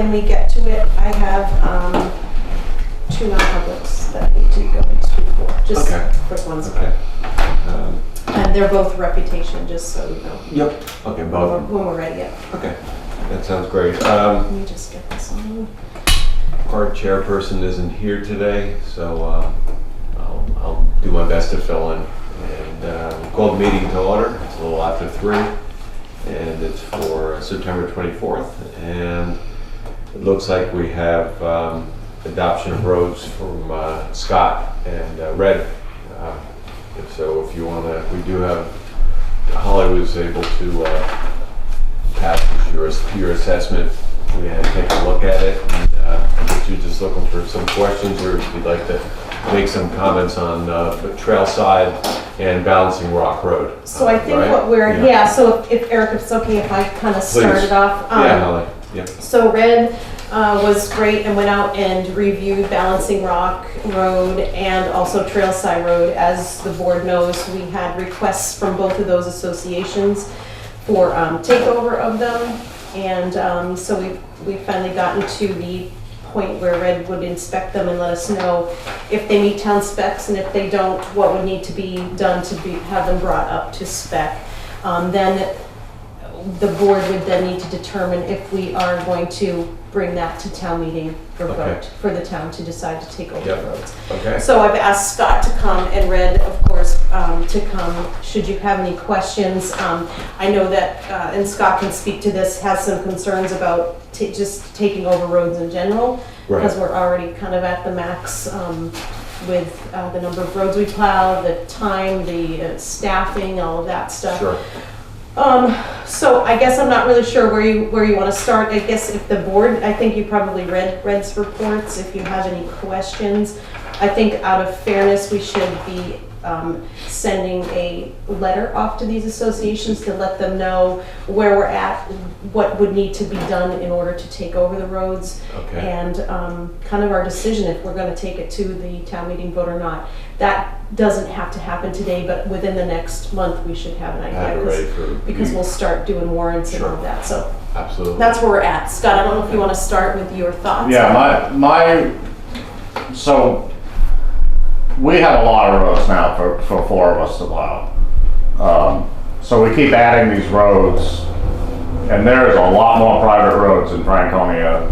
when we get to it, I have two non-publics that I need to go into for, just quick ones. Okay. And they're both reputation, just so you know. Yep. Okay, both. When we're ready, yeah. Okay, that sounds great. Let me just get this on. Our chairperson isn't here today, so I'll do my best to fill in. And we'll call the meeting to order. It's a little after 3, and it's for September 24th. And it looks like we have adoption of roads from Scott and Red. So if you want to, we do have, Holly was able to pass your assessment. We had to take a look at it, and I guess you're just looking for some questions, or if you'd like to make some comments on the trail side and Balancing Rock Road. So I think right? what we're, so if Eric, if it's okay if I kind of start it off. Yeah, Holly. Yep. So Red was great and went out and reviewed Balancing Rock Road and also Trailside Road. As the board knows, we had requests from both of those associations for takeover of them. And so we've finally gotten to the point where Red would inspect them and let us know if they meet town specs, and if they don't, what would need to be done to have them brought up to spec. Then the board would then need to determine if we are going to bring that to town meeting for vote, for the town to decide to take over the roads. Okay. So I've asked Scott to come, and Red, of course, to come should you have any questions. I know that, and Scott can speak to this, has some concerns about just taking over roads in general, because we're already kind of at the max with the number of roads we plow, the time, the staffing, all of that stuff. Sure. So I guess I'm not really sure where you want to start. I guess if the board, I think you probably read Red's reports. If you have any questions, I think out of fairness, we should be sending a letter off to these associations to let them know where we're at, what would need to be done in order to take over the roads, and kind of our decision if we're going to take it to the town meeting vote or not. That doesn't have to happen today, but within the next month we should have an idea, because we'll start doing warrants and all of that. So absolutely, that's where we're at. Scott, I don't know if you want to start with your thoughts. Yeah, so we have a lot of roads now for 4 of us to plow. So we keep adding these roads, and there's a lot more private roads in Franconia.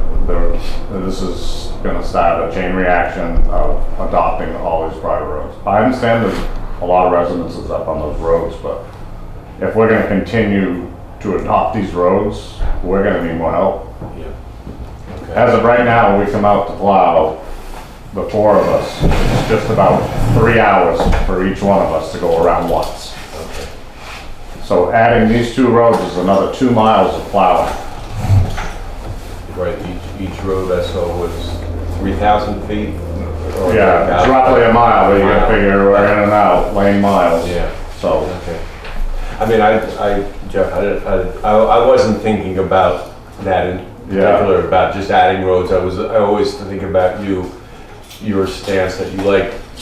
This is going to start a chain reaction of adopting all these private roads. I understand there's a lot of residences up on those roads, but if we're going to continue to adopt these roads, we're going to need more help. As of right now, when we come out to plow, the 4 of us, it's just about 3 hours for each one of us to go around once. So adding these 2 roads is another 2 miles of plowing. Right, each road I saw was 3,000 feet? Yeah, it's roughly a mile, but you gotta figure we're in and out, lane miles. Yeah. So. Okay. I mean, Jeff, I wasn't thinking about that in particular, about just adding roads. I always think about your stance that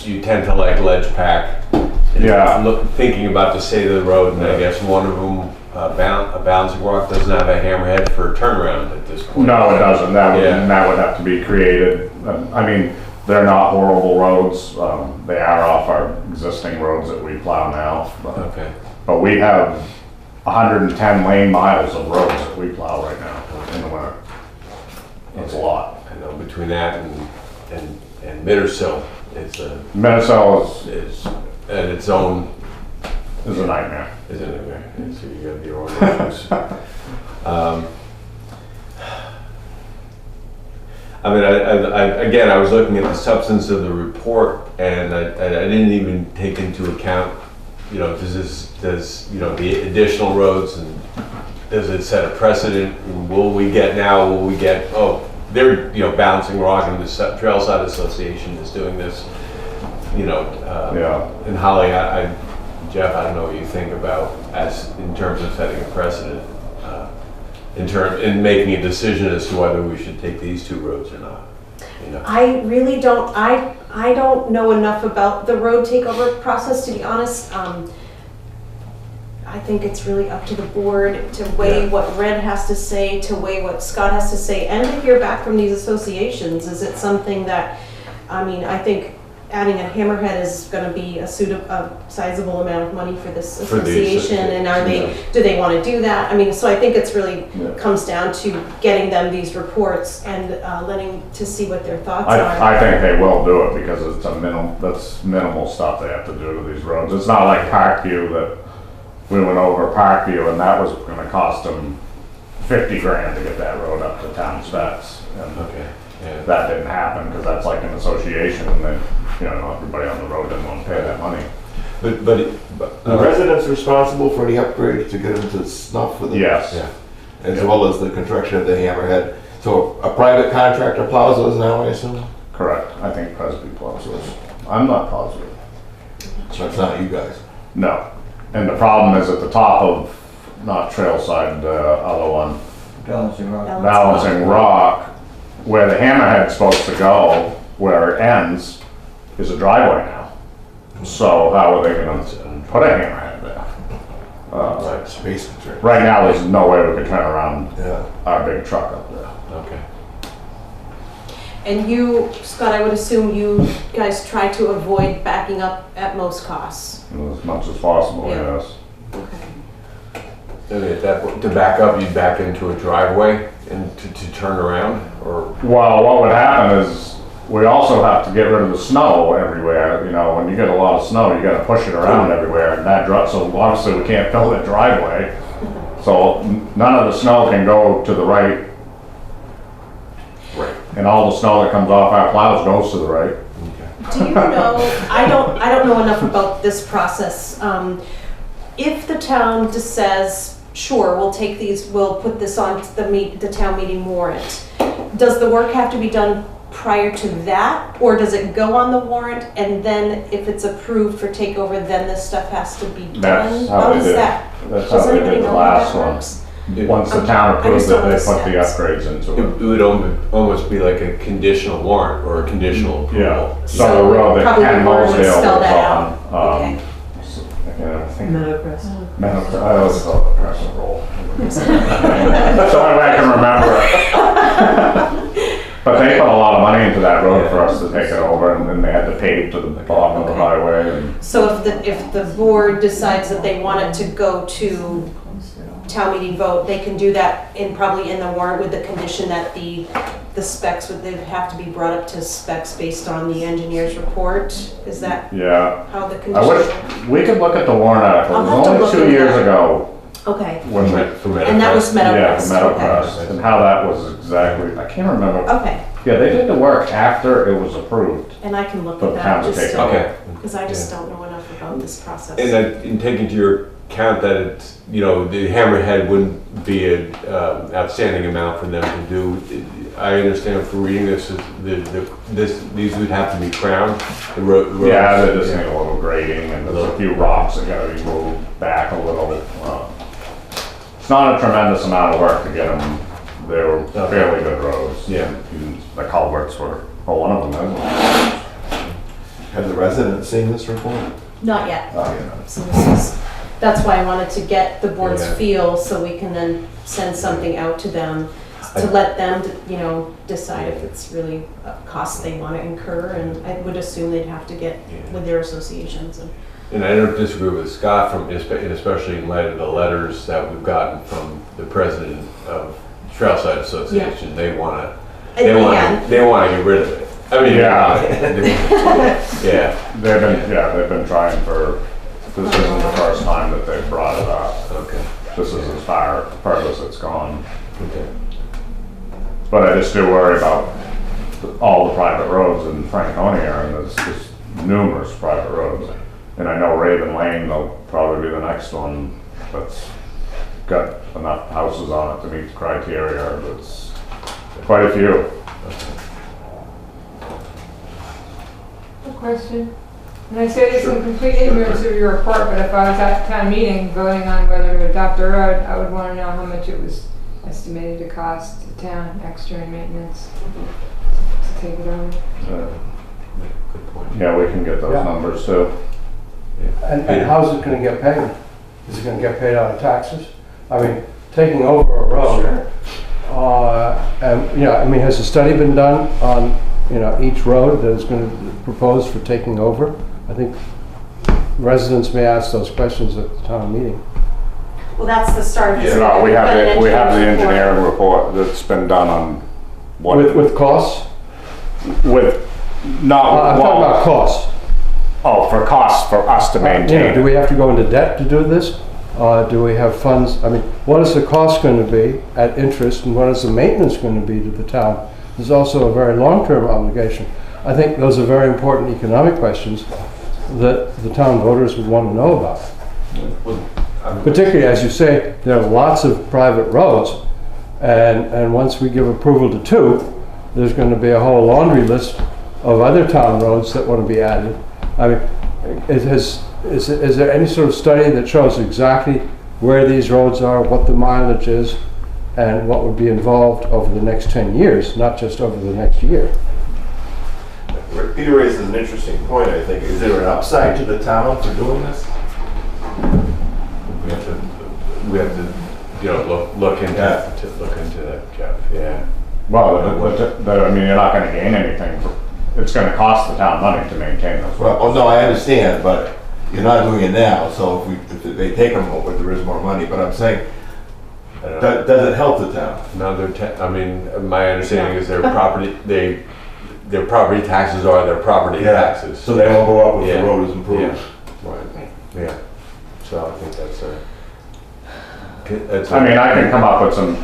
you tend to like ledge pack. I'm thinking about the state of the road, and I guess one of them, Balancing Rock, doesn't have a hammerhead for turnaround at this point. No, it doesn't. That would have to be created. I mean, they're not horrible roads. They are off our existing roads that we plow now. But we have 110 lane miles of roads that we plow right now in the winter. That's a lot. I know, between that and Mittersill, Mittersill is at its own. Is a nightmare. Is a nightmare. So you got your own issues. I mean, I was looking at the substance of the report, and I didn't even take into account, does the additional roads, and does it set a precedent? Will we get, they're, Balancing Rock and the Trailside Association is doing this, and Holly, Jeff, I don't know what you think about in terms of setting a precedent, in making a decision as to whether we should take these 2 roads or not. I really don't. I don't know enough about the road takeover process, to be honest. I think it's really up to the board to weigh what Red has to say, to weigh what Scott has to say, and to hear back from these associations. Is it something that, I mean, I think adding a hammerhead is gonna be a sizable amount of money for this For the association, and do they wanna do that? I mean, so I think it's really comes down to getting them these reports and letting to see what their thoughts are. I think they will do it because it's that's minimal stuff they have to do to these roads. It's not like Parkview that we went over Parkview and that was gonna cost them 50 grand to get that road up to town specs. And that didn't happen because that's like an association and then, you know, everybody on the road didn't want to pay that money. But The residents responsible for the upgrades to get them to snuff with it? Yes. As well as the construction of the hammerhead. So a private contractor plows those now, I assume? Correct. I think Presby plows those. I'm not positive. So it's not you guys? No. And the problem is at the top of, not Trailside, the other one, Balancing Rock, where the hammerhead's supposed to go, where it ends, is a driveway now. So how are they gonna put a hammerhead there? Like space constraint. Right now, there's no way we could turn around Yeah. our big truck up there. okay. And you, Scott, I would assume you guys try to avoid backing up at most costs. As much as possible, Yeah. yes. Okay. And at that point, to back up, you'd back into a driveway and to turn around, or? Well, what would happen is, we also have to get rid of the snow everywhere. You know, when you get a lot of snow, you gotta push it around everywhere, and that so obviously we can't fill the driveway. So none of the snow can go to the right. Right. And all the snow that comes off our plows goes to the right. Do you know, I don't know enough about this process. If the town just says, sure, we'll take these, we'll put this on the town meeting warrant, does the work have to be done prior to that? Or does it go on the warrant and then if it's approved for takeover, then this stuff has to be done? That's how they does did. that? That's Does how they anybody did the know how last that one. works? Once the Okay. town I approved just it, don't they know put the steps. upgrades into It it. would almost be like a conditional warrant or a conditional Yeah, approval. so the road that probably Ken the board would Mosdale spell was that on, out. Okay. yeah, I think, Meadowcrest. I always thought the Crescent Roll. That's the only way I can remember it. But they put a lot of money into that road for us to take it over, and then they had to pave to the bottom of the Okay. highway, and So if the board decides that they want it to go to town meeting vote, they can do that probably in the warrant with the condition that the specs would, they'd have to be brought up to specs based on the engineer's report? Is that yeah. how the I condition? wish, we could look at the warrant article, I'll it have was to only look 2 into years that. ago Okay, when we, and that was yeah, Meadowcrest, the Meadowcrest, and how that was exactly, I can't remember. okay, Yeah, they did the work after it was approved. and I can look For at the town that to just take to, Okay. because I just don't know enough about this process. And in taking to your account that it's, you know, the hammerhead wouldn't be an outstanding amount for them to do. I understand from reading this, these would have to be crowned. The roads. Yeah, they just need a little grading, and there's a few rocks that gotta be moved back a little. It's not a tremendous amount of work to get them. They were fairly good roads. Yeah. And the culverts were, well, one of them is. Have the residents seen this report? Not yet. Oh, yeah. So this is, that's why I wanted to get the board's Yeah. feel, so we can then send something out to them, to let them, you know, decide if it's really a cost they want to incur, and I would assume they'd have to get with their associations. And I don't disagree with Scott especially in light of the letters that we've gotten from the president of Trailside Association. They want to get rid of it. I mean, Yeah. yeah. They've been trying for, this isn't the first time that they've brought it up. Okay. This is as far as it's gone. Okay. But I just do worry about all the private roads in Franconia, and there's just numerous private roads. And I know Raven Lane will probably be the next one that's got enough houses on it to meet the criteria. That's quite a few. A question. And I say this in complete ignorance of your report, but if I was at town meeting voting on whether to adopt a road, I would want to know how much it was estimated to cost the town extra in maintenance to take it over. Good point. Yeah, we can get those Yeah. numbers too. And how's it gonna get paid? Is it gonna get paid out of taxes? I mean, taking over a road. And, you know, I mean, has a study been done on, you know, each road that is gonna be proposed for taking over? I think residents may ask those questions at the town meeting. Well, that's the start. You know, we have the engineering report that's been done on what. With costs? With, not, I'm talking about costs. oh, for costs for us to You know, maintain. do we have to go into debt to do this? Do we have funds? I mean, what is the cost going to be at interest, and what is the maintenance going to be to the town? There's also a very long-term obligation. I think those are very important economic questions that the town voters would want to know about. Particularly, as you say, there are lots of private roads, and once we give approval to 2, there's going to be a whole laundry list of other town roads that want to be added. I mean, is there any sort of study that shows exactly where these roads are, what the mileage is, and what would be involved over the next 10 years, not just over the next year? Peter raises an interesting point, I think. Is there an upside to the town for doing this? We have to, you know, look into that, Jeff, yeah. Well, I mean, you're not gonna gain anything. It's gonna cost the town money to maintain those roads. Well, oh, no, I understand, but you're not doing it now, so if they take them over, there is more money. But I'm saying, does it help the town? No, I mean, my understanding is their property, their property taxes are their property taxes. So they won't go up if Yeah. the road is improved. Yeah. Right, yeah. So I think that's I mean, I can come up with some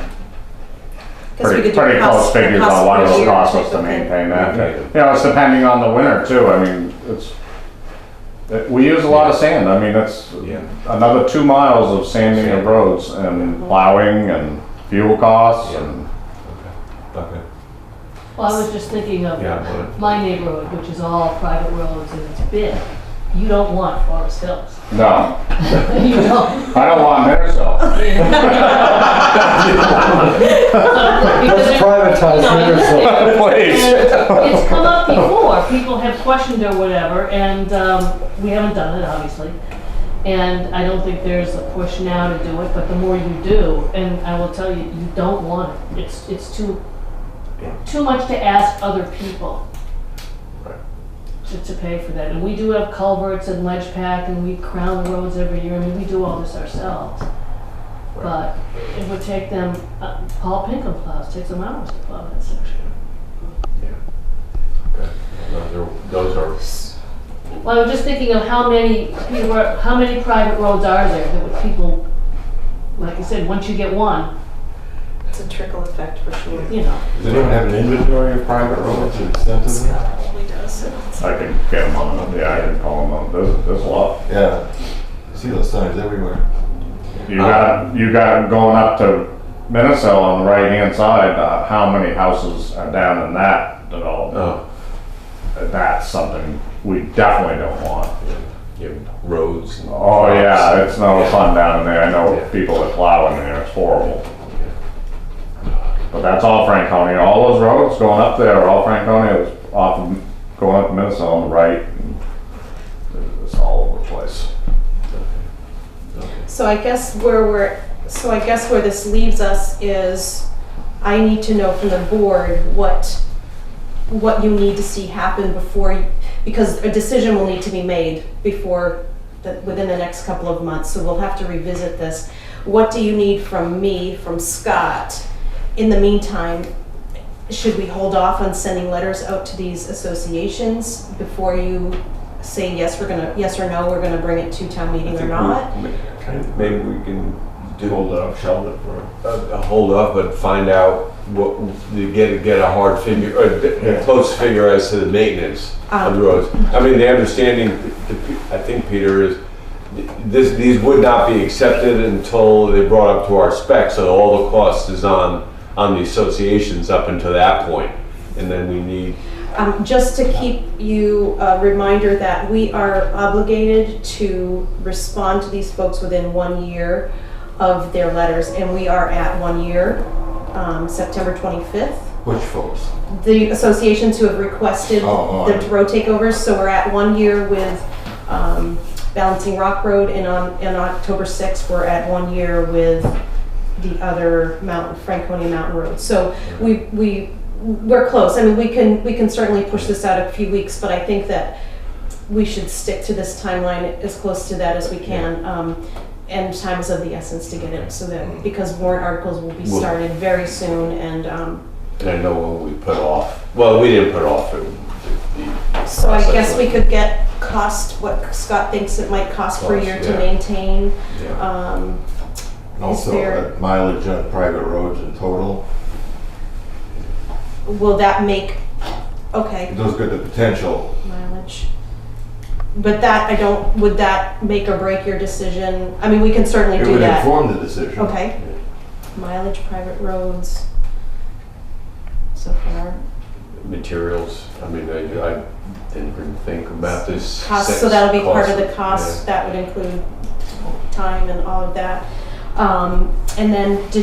pretty close figures on what it'll cost us to maintain that. Okay. You know, it's depending on the winter too. I mean, we use a lot of sand. I mean, it's Yeah. another 2 miles of sanding of roads and plowing and fuel costs and. Okay. Well, I was just thinking of Yeah. my neighborhood, which is all private roads and it's big. You don't want Forest Hills. No, You don't. I don't want Minnesota. Let's privatize Minnesota. Please. It's come up before, people have questioned or whatever, and we haven't done it, obviously. And I don't think there's a push now to do it, but the more you do, and I will tell you, you don't want it. It's too much to ask other people to pay for that. And we do have culverts and ledge pack, and we crown the roads every year. I mean, we do all this ourselves. But it would take them, Paul Pinkham plows, takes them hours to plow that section. Yeah. Okay. Those are, Well, I was just thinking of how many private roads are there that would people, like I said, once you get one, It's a trickle effect for sure. you know. Does anyone have an inventory of private roads extensively? Probably does. I can get them on, yeah, I can call them up. There's a lot. Yeah. I see those signs everywhere. You got going up to Minnesota on the right-hand side, how many houses are down in that development? oh, That's something we definitely don't want. yeah, roads. And Oh yeah, it's no Yeah. fun down in there. I know Yeah. people that plow in there, it's horrible. But that's all Franconia, all those roads going up there are all Franconia, it's off of, going up to Minnesota on the right. And it's all over the place. So I guess where this leaves us is, I need to know from the board what you need to see happen because a decision will need to be made within the next couple of months, so we'll have to revisit this. What do you need from me, from Scott? In the meantime, should we hold off on sending letters out to these associations before you say yes or no, we're gonna bring it to town meeting or not? Maybe we can Hold it up, shelve it for. hold off, but find out get a hard figure, a close figure as to the maintenance of the roads. I mean, the understanding, I think, Peter, is these would not be accepted until they brought up to our specs, so all the cost is on the associations up until that point, and then we need. Just to keep you a reminder that we are obligated to respond to these folks within 1 year of their letters, and we are at 1 year, September 25th. Which folks? The associations who have requested Oh, the road takeovers, so we're at 1 year with Balancing Rock Road, and on October 6th, we're at 1 year with the other Franconia Mountain Road. So we're close. I mean, we can certainly push this out a few weeks, but I think that we should stick to this timeline as close to that as we can. And time is of the essence to get it, so that, because warrant articles will be started very soon, and I know when we put off, well, we didn't put off the so I process, guess we but- could get what Scott thinks it might cost per year to Yeah. maintain. Yeah. Also, there- mileage on private roads in total, Will that make, okay, those got the potential. mileage. But that, would that make or break your decision? I mean, we can certainly It do would that. inform the decision. Okay. Mileage, private roads. So far. Materials, I mean, I didn't even think about this. Cost, so that'll be part of the Cost, cost. That would include time and all of that. And then do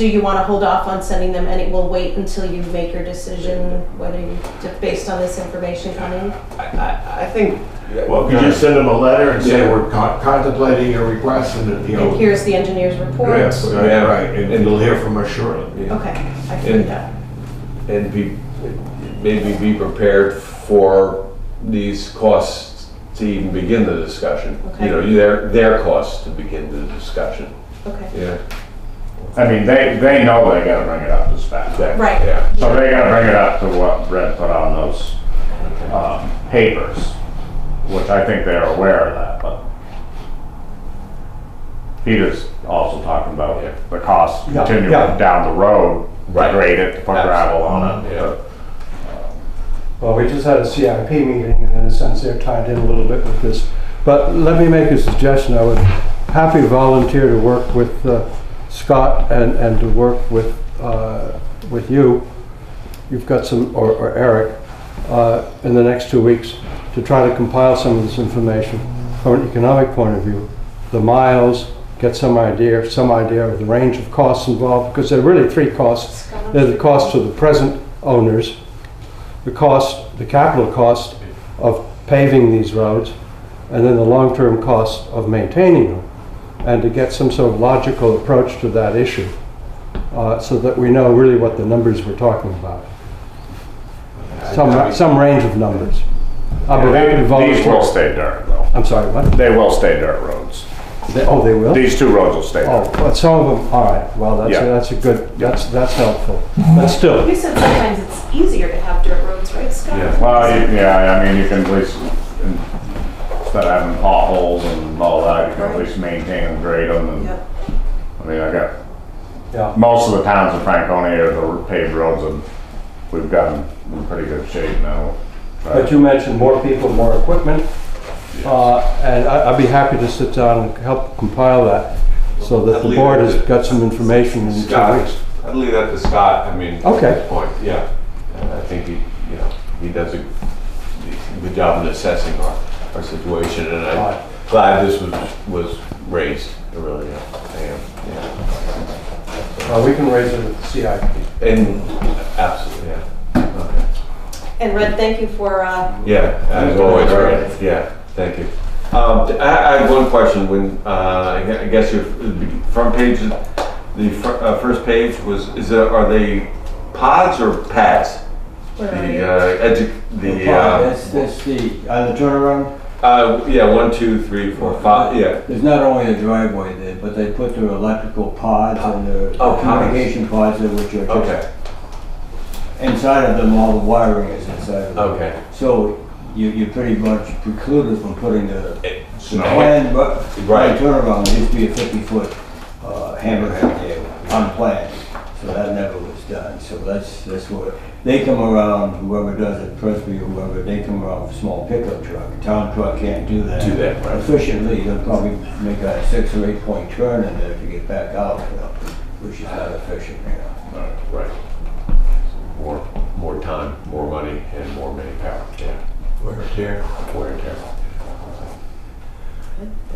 you want to hold off on sending them any, we'll wait until you make your decision, whether you, based on this information coming? I think. Well, if you just send them a letter and say, we're contemplating your request, and, And here's the engineer's report? Yes, Yeah. right, and you'll hear from us shortly. Yeah. Okay, I can do that. And maybe be prepared for these costs to even begin the discussion. Okay. You know, their costs to begin the discussion. Okay, Yeah. I mean, they know they gotta bring it up to spec. Exactly. Right. Yeah. So they gotta bring it up to what Red put on those, papers, which I think they're aware of that, but Peter's also talking about Yeah. the cost Yeah, continuing yeah. down the road, to Right. grade it, to put gravel on it. Yeah. Well, we just had a CIP meeting, and in a sense, they're tied in a little bit with this. But let me make a suggestion. I would happy to volunteer to work with Scott and to work with you. You've got some, or Eric, in the next 2 weeks to try to compile some of this information from an economic point of view. The miles, get some idea of the range of costs involved, because there are really three costs. There's the cost to the present owners, the capital cost of paving these roads, and then the long-term cost of maintaining them, and to get some sort of logical approach to that issue, so that we know really what the numbers we're talking about. Some range of numbers. I'll be happy to These volunteer. will stay dirt though. I'm sorry, what? They will stay dirt roads. They will? These two roads will stay Oh, dirt. but some of them, all right, well, Yeah. that's a good, that's helpful. But still, you said sometimes it's easier to have dirt roads, right, Scott? Yeah. Well, yeah, I mean, you can at least, instead of having potholes and all that, you can at least maintain and grade them. And, Yep. I mean, I got, yeah. most of the towns in Franconia, the paved roads, and we've got them in pretty good shape now. But you mentioned more people, more equipment, and I'd be happy to sit down and help compile that, so that I'd the leave board it has to got some information in 2 Scott, weeks. I'd leave that to Scott, I mean, at Okay. this point, yeah. And I think he does a good job in assessing our situation, and I'm Right. glad this was raised, I really am. I am, yeah. We can raise it with the CIP. And, absolutely, yeah. Okay. And Red, thank you for, Yeah, as always, right, yeah, thank you. I have one question, I guess your front page, the first page are they pods or pads? where are The, you? That's the, on the turnaround, yeah, 1, 2, 3, 4, 5, yeah. there's not only a driveway there, but they put their electrical pods and their Oh, pods. communication pods there, which are Okay, just, inside of them, all the wiring is inside of them. okay. So you're pretty much precluded from putting the Snow. plan, but Right. turnaround, there used to be a 50-foot hammerhead there, unplanned, so that never was done. So that's what, they come around, whoever does it, Presby or whoever, they come around with a small pickup truck. A town truck can't do that. Do that, right. Efficiently, they'll probably make a 6 or 8 point turn in there to get back out, which is not efficient, Right. More time, more money, and more manpower, yeah. Wear and tear. Wear and tear.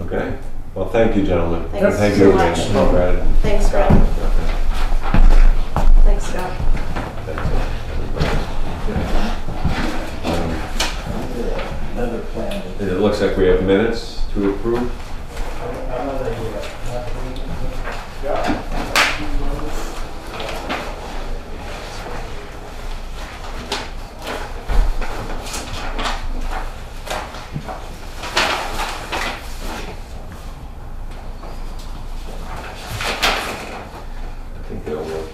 Okay, well, thank you, gentlemen. Thanks Thank so you much. again, Brad. Thanks, Red. Okay. Thanks, Scott. That's it, everybody. Another plan. It looks like like we have minutes to approve. I think they'll look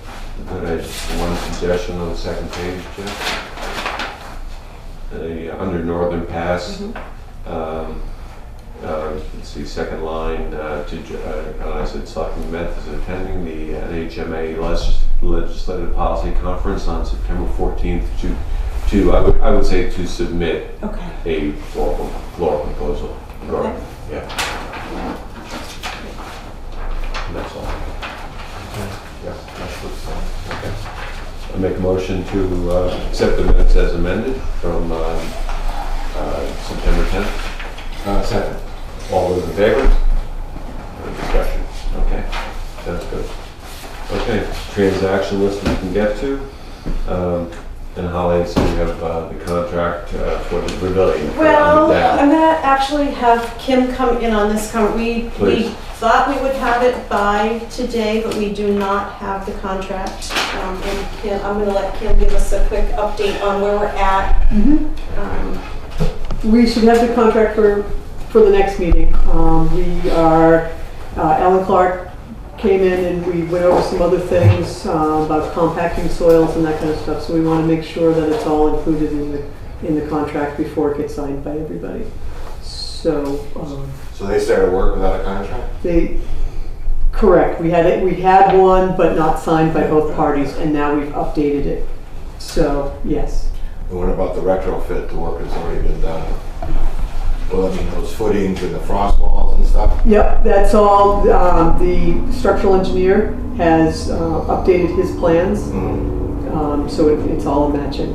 good. I just one suggestion on the second page, Jeff. Under Northern Pass, let's see, second line, I said Selectman Meth is attending the NHMA Legislative Policy Conference on September 14th I would say to submit Okay. a floor proposal. Okay. Yeah. And that's all. Yeah, that's what's, okay. I make a motion to accept the minutes as amended from September 10th. Second. All those in favor? No discussion. Okay, that's good. Okay, transaction list we can get to. And Holly, so we have the contract for the pavilion. Well, That. I'm gonna actually have Kim come in on this. We Please. thought we would have it by today, but we do not have the contract. And Kim, I'm gonna let Kim give us a quick update on where we're at. We should have the contract for the next meeting. Alan Clark came in and we went over some other things about compacting soils and that kind of stuff. So we want to make sure that it's all included in the contract before it gets signed by everybody. So So they started work without a contract? correct. We had one, but not signed by both parties, and now we've updated it. So yes. And what about the retrofit, the work that's already been done? Well, I mean, those footings and the frost walls and stuff? Yep, that's all. The structural engineer has updated his plans, so it's all matching.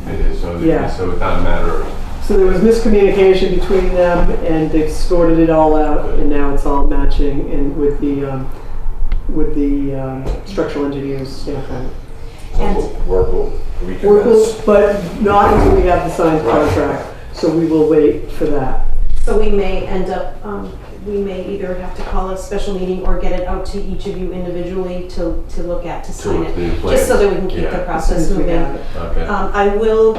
It is, so Yeah. so it's not a matter of, So there was miscommunication between them, and they've sorted it all out, and now it's all matching, and with the structural engineer's stamp on it. So work will recommence. But not until we have the signed contract, so we will wait for that. So we may end up, we may either have to call a special meeting or get it out to each of you individually to look at, to sign it. Just so that we can keep the Yeah. process As soon as we moving. have it. okay. I will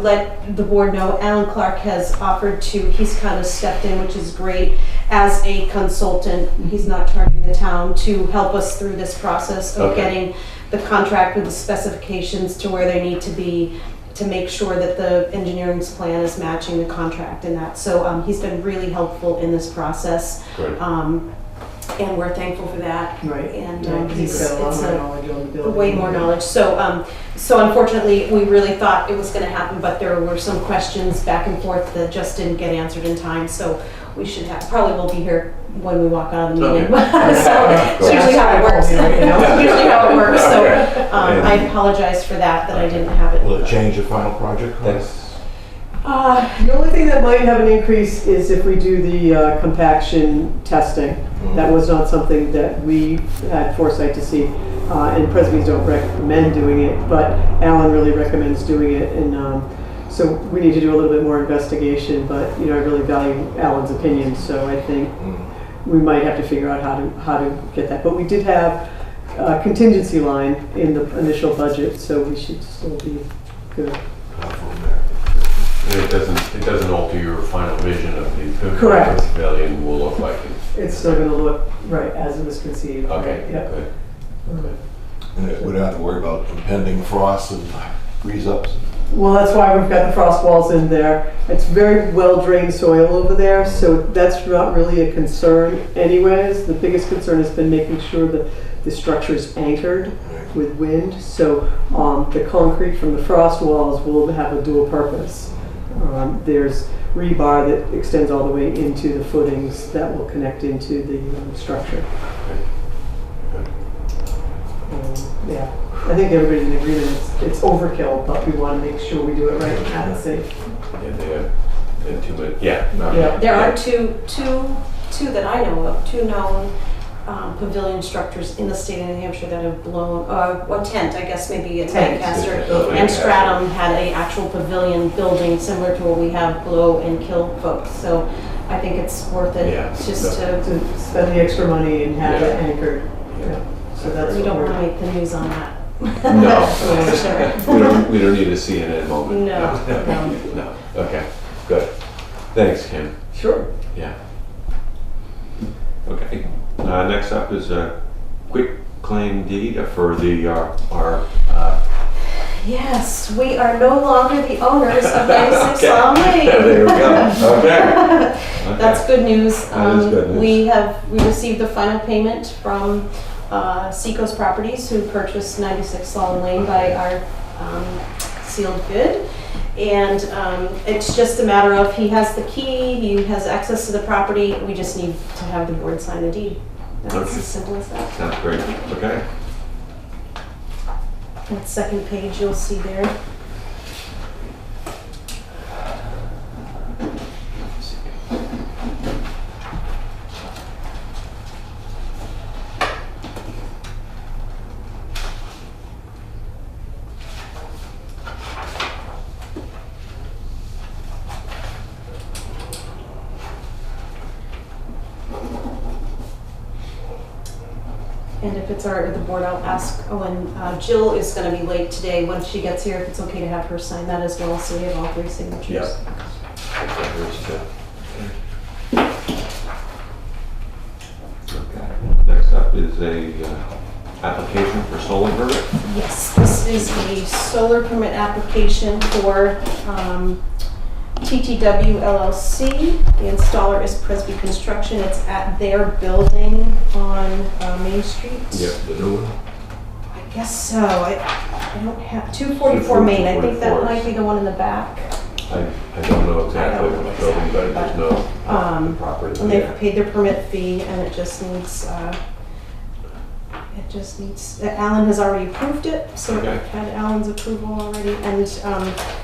let the board know, Alan Clark has offered to, he's kind of stepped in, which is great, as a consultant. He's not charging the town to help us through this process of Okay. getting the contract with the specifications to where they need to be, to make sure that the engineering's plan is matching the contract and that. So he's been really helpful in this process. Good. And we're thankful for that. Right. And Yeah, he's got a lot it's more a knowledge on the building. way more knowledge. So unfortunately, we really thought it was gonna happen, but there were some questions back and forth that just didn't get answered in time. So we should have, probably will be here when we walk out of the meeting. So it's usually how it works. It's usually how it works. So I apologize for that I didn't have it. Will it change the final project cost? The only thing that might have an increase is if we do the compaction testing. That was not something that we had foresight to see, and Presby's don't recommend doing it, but Alan really recommends doing it, and so we need to do a little bit more investigation, but I really value Alan's opinion, so I think we might have to figure out how to get that. But we did have a contingency line in the initial budget, so we should still be good. And it doesn't alter your final vision of the Correct. pavilion will look like it. It's still going to look right as it was conceived. Okay, Yeah. good. And we don't have to worry about impending frosts and freeze-ups? Well, that's why we've got the frost walls in there. It's very well-drained soil over there, so that's not really a concern anyways. The biggest concern has been making sure that the structure is anchored with wind. So the concrete from the frost walls will have a dual purpose. There's rebar that extends all the way into the footings that will connect into the structure. Yeah, I think everybody's in agreement. It's overkill, but we want to make sure we do it right and have it safe. Yeah, they have too many, yeah. Yeah. There are two that I know of, two known pavilion structures in the state of New Hampshire that have blown, or tent, I guess maybe it's Tent. Lancaster. Lancaster. And Stratham had a actual pavilion building similar to what we have blow and kill folks. So I think it's worth it Yeah. just to, To spend the extra money and have it anchored. Yeah. So that's we what don't we're. want to make the news on that. No. We don't need a CNN moment. No, no. No, okay, good. Thanks, Kim. Sure. Yeah. Okay, next up is a quick claim deed for the, our, Yes, we are no longer the owners of 96 Long Lane. there we go, okay. That's good news. That is good news. We received the final payment from Seacoast Properties, who purchased 96 Long Lane by our sealed bid. And it's just a matter of, he has the key, he has access to the property, we just need to have the board sign the deed. That's Okay. as simple as that. Sounds great, okay. That second page you'll see there. And if it's all right with the board, I'll ask, and Jill is gonna be late today. When she gets here, if it's okay to have her sign that as well, so we have all three signatures. Yep. Okay. Next up is a application for solar permit. Yes, this is a solar permit application for TTW LLC. The installer is Presby Construction. It's at their building on Main Street. Yep, the new one. I guess so. I don't have, 244 Main. I think that 244. might be the one in the back. I don't know exactly I don't know what building, but I just know Um, the property. And they've Yeah. paid their permit fee, and it just needs, Alan has already approved it, so Okay. I've had Alan's approval already, and,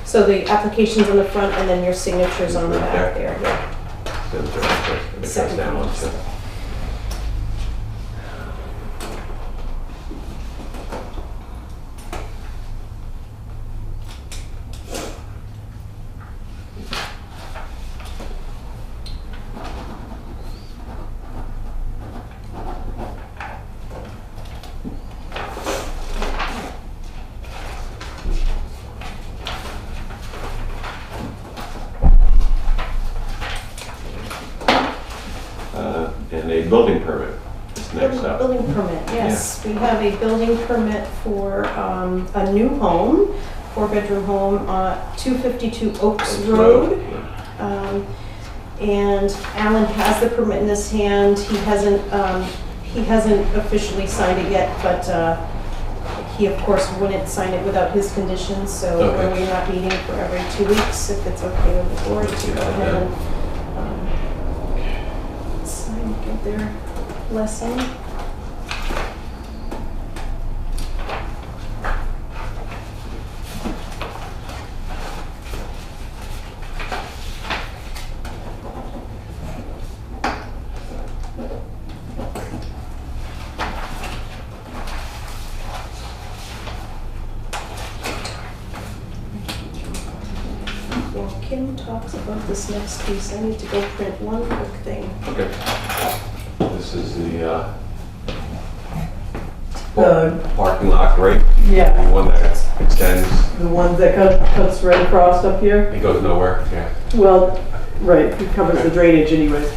so the application's on the front, and then your signature's on the Right back there. there, yeah. Second down, so. And a building permit is next up. Building permit, yes. We have a building permit for a new home, 4-bedroom home, 252 Oaks Road. And Alan has the permit in his hand. He hasn't officially signed it yet, but he of course wouldn't sign it without his conditions. So Okay. we're not meeting for every 2 weeks, if it's okay with the board to go ahead and sign, get their blessing. While Kim talks about this next piece, I need to go print one quick thing. Okay. This is the The- parking lot, right? Yeah, The one that extends, the ones that cuts right across up here. it goes nowhere, yeah. Well, right, it covers the drainage anyways.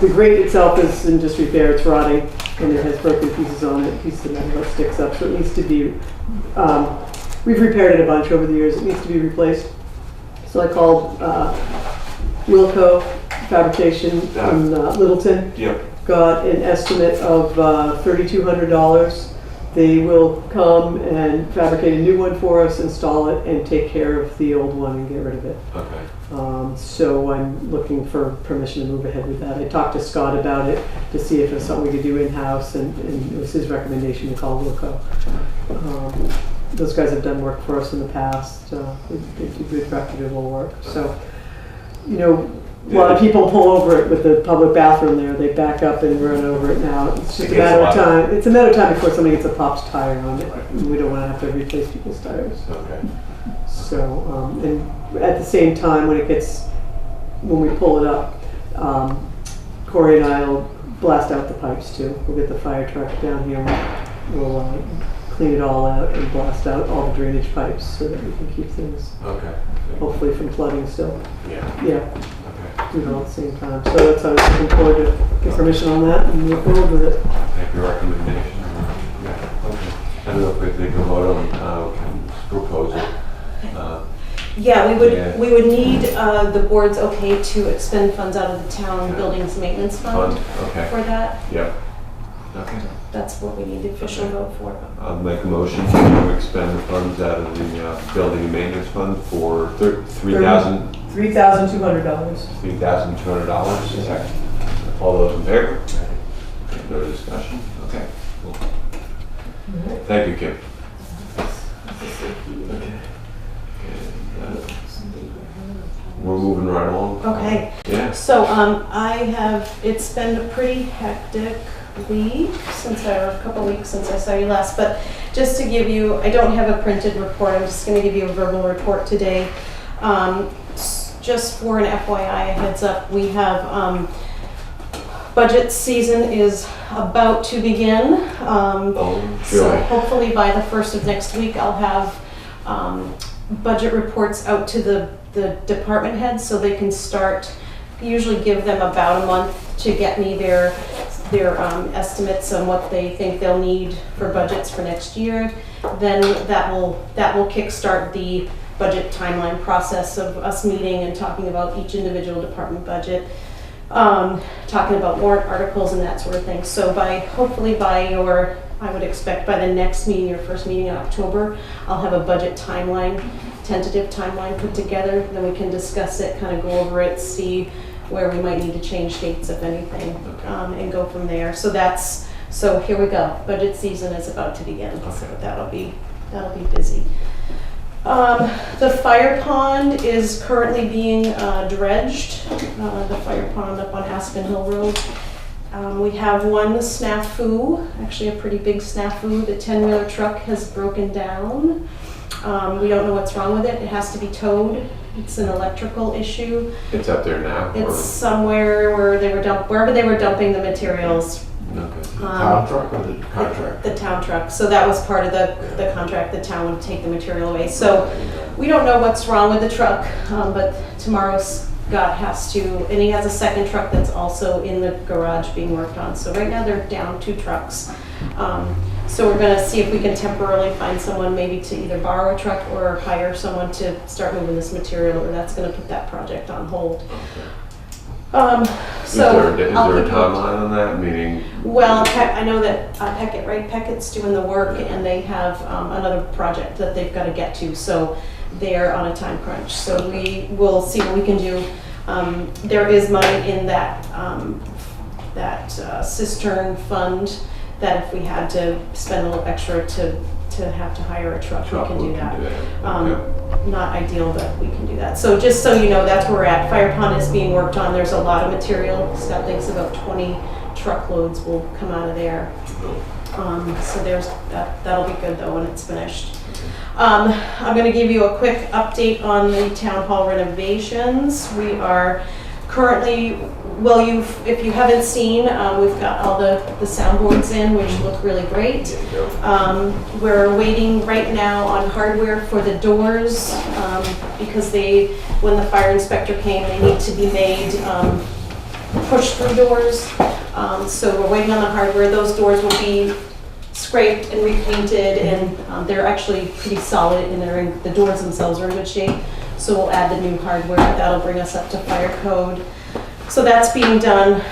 The grate itself is in disrepair, it's rotting, and it has broken pieces on it, pieces of metal that sticks up, so it needs to be, we've repaired it a bunch over the years, it needs to be replaced. So I called Wilco Fabrication in Littleton, Yep. got an estimate of $3,200. They will come and fabricate a new one for us, install it, and take care of the old one and get rid of it. Okay. So I'm looking for permission to move ahead with that. I talked to Scott about it to see if it's something we could do in-house, and it was his recommendation to call Wilco. Those guys have done work for us in the past. They do good, reputable work. So, you know, A lot of people pull over it with the public bathroom there. They back up and run over it now. It's just a matter of time. It's a matter of time before somebody gets a popped tire on it. We don't want to have to replace people's tires. Okay. So, and at the same time, when we pull it up, Corey and I will blast out the pipes too. We'll get the fire truck down here. We'll clean it all out and blast out all the drainage pipes so that we can keep things Okay. hopefully from flooding still. Yeah. Yeah, Okay. do it all at the same time. So that's how I was looking forward to get permission on that and move forward with it. Take your recommendation. Yeah. Okay. I don't know if we take a vote on proposal. Yeah, Yeah. we would need the board's okay to expend funds out of the town buildings maintenance fund Okay. for that. Yep. Okay. That's what we need the official vote for. I'll make a motion to expend the funds out of the building and maintenance fund for $3,200. $3,200. All those in favor? No discussion? Okay. Cool. Thank you, Kim. Okay. We're moving right along. Okay. Yeah. So it's been a pretty hectic week a couple weeks since I saw you last, but just to give you, I don't have a printed report, I'm just gonna give you a verbal report today. Just for an FYI, a heads up, we have, budget season is about to begin. So hopefully by the 1st of next week, I'll have, budget reports out to the department heads so they can start, usually give them about a month to get me their estimates on what they think they'll need for budgets for next year. Then that will kickstart the budget timeline process of us meeting and talking about each individual department budget, talking about warrant articles and that sort of thing. So hopefully I would expect by the next meeting, your first meeting in October, I'll have a budget timeline, tentative timeline put together. Then we can discuss it, kind of go over it, see where we might need to change dates, if anything, and go from there. So here we go. Budget season is about to begin, so that'll be busy. The fire pond is currently being dredged. The fire pond up on Aspen Hill Road. We have one snafu, actually a pretty big snafu. The 10-wheeler truck has broken down. We don't know what's wrong with it. It has to be towed. It's an electrical issue. It's up there now? It's somewhere where wherever they were dumping the materials. Okay. Town truck or the contract? The town truck. So that was part of the contract. The town would take the material away. So we don't know what's wrong with the truck, but tomorrow Scott has to, and he has a second truck that's also in the garage being worked on. So right now they're down 2 trucks. So we're gonna see if we can temporarily find someone maybe to either borrow a truck or hire someone to start moving this material, or that's gonna put that project on hold. Is there a timeline on that, meaning? Well, I know that Peckett, right? Peckett's doing the work, and they have another project that they've got to get to, so they're on a time crunch. So we will see what we can do. There is money in that cistern fund that if we had to spend a little extra to have to hire a truck, we can do that. Not ideal, but we can do that. So just so you know, that's where we're at. Fire pond is being worked on. There's a lot of material. Scott thinks about 20 truckloads will come out of there. So there's that'll be good though when it's finished. I'm going to give you a quick update on the town hall renovations. We are currently, well, if you haven't seen, we've got all the soundboards in, which look really great. We're waiting right now on hardware for the doors, because when the fire inspector came, they need to be made push-through doors. So we're waiting on the hardware. Those doors will be scraped and repainted, and they're actually pretty solid, and the doors themselves are in good shape. So we'll add the new hardware. That'll bring us up to fire code. So that's being done.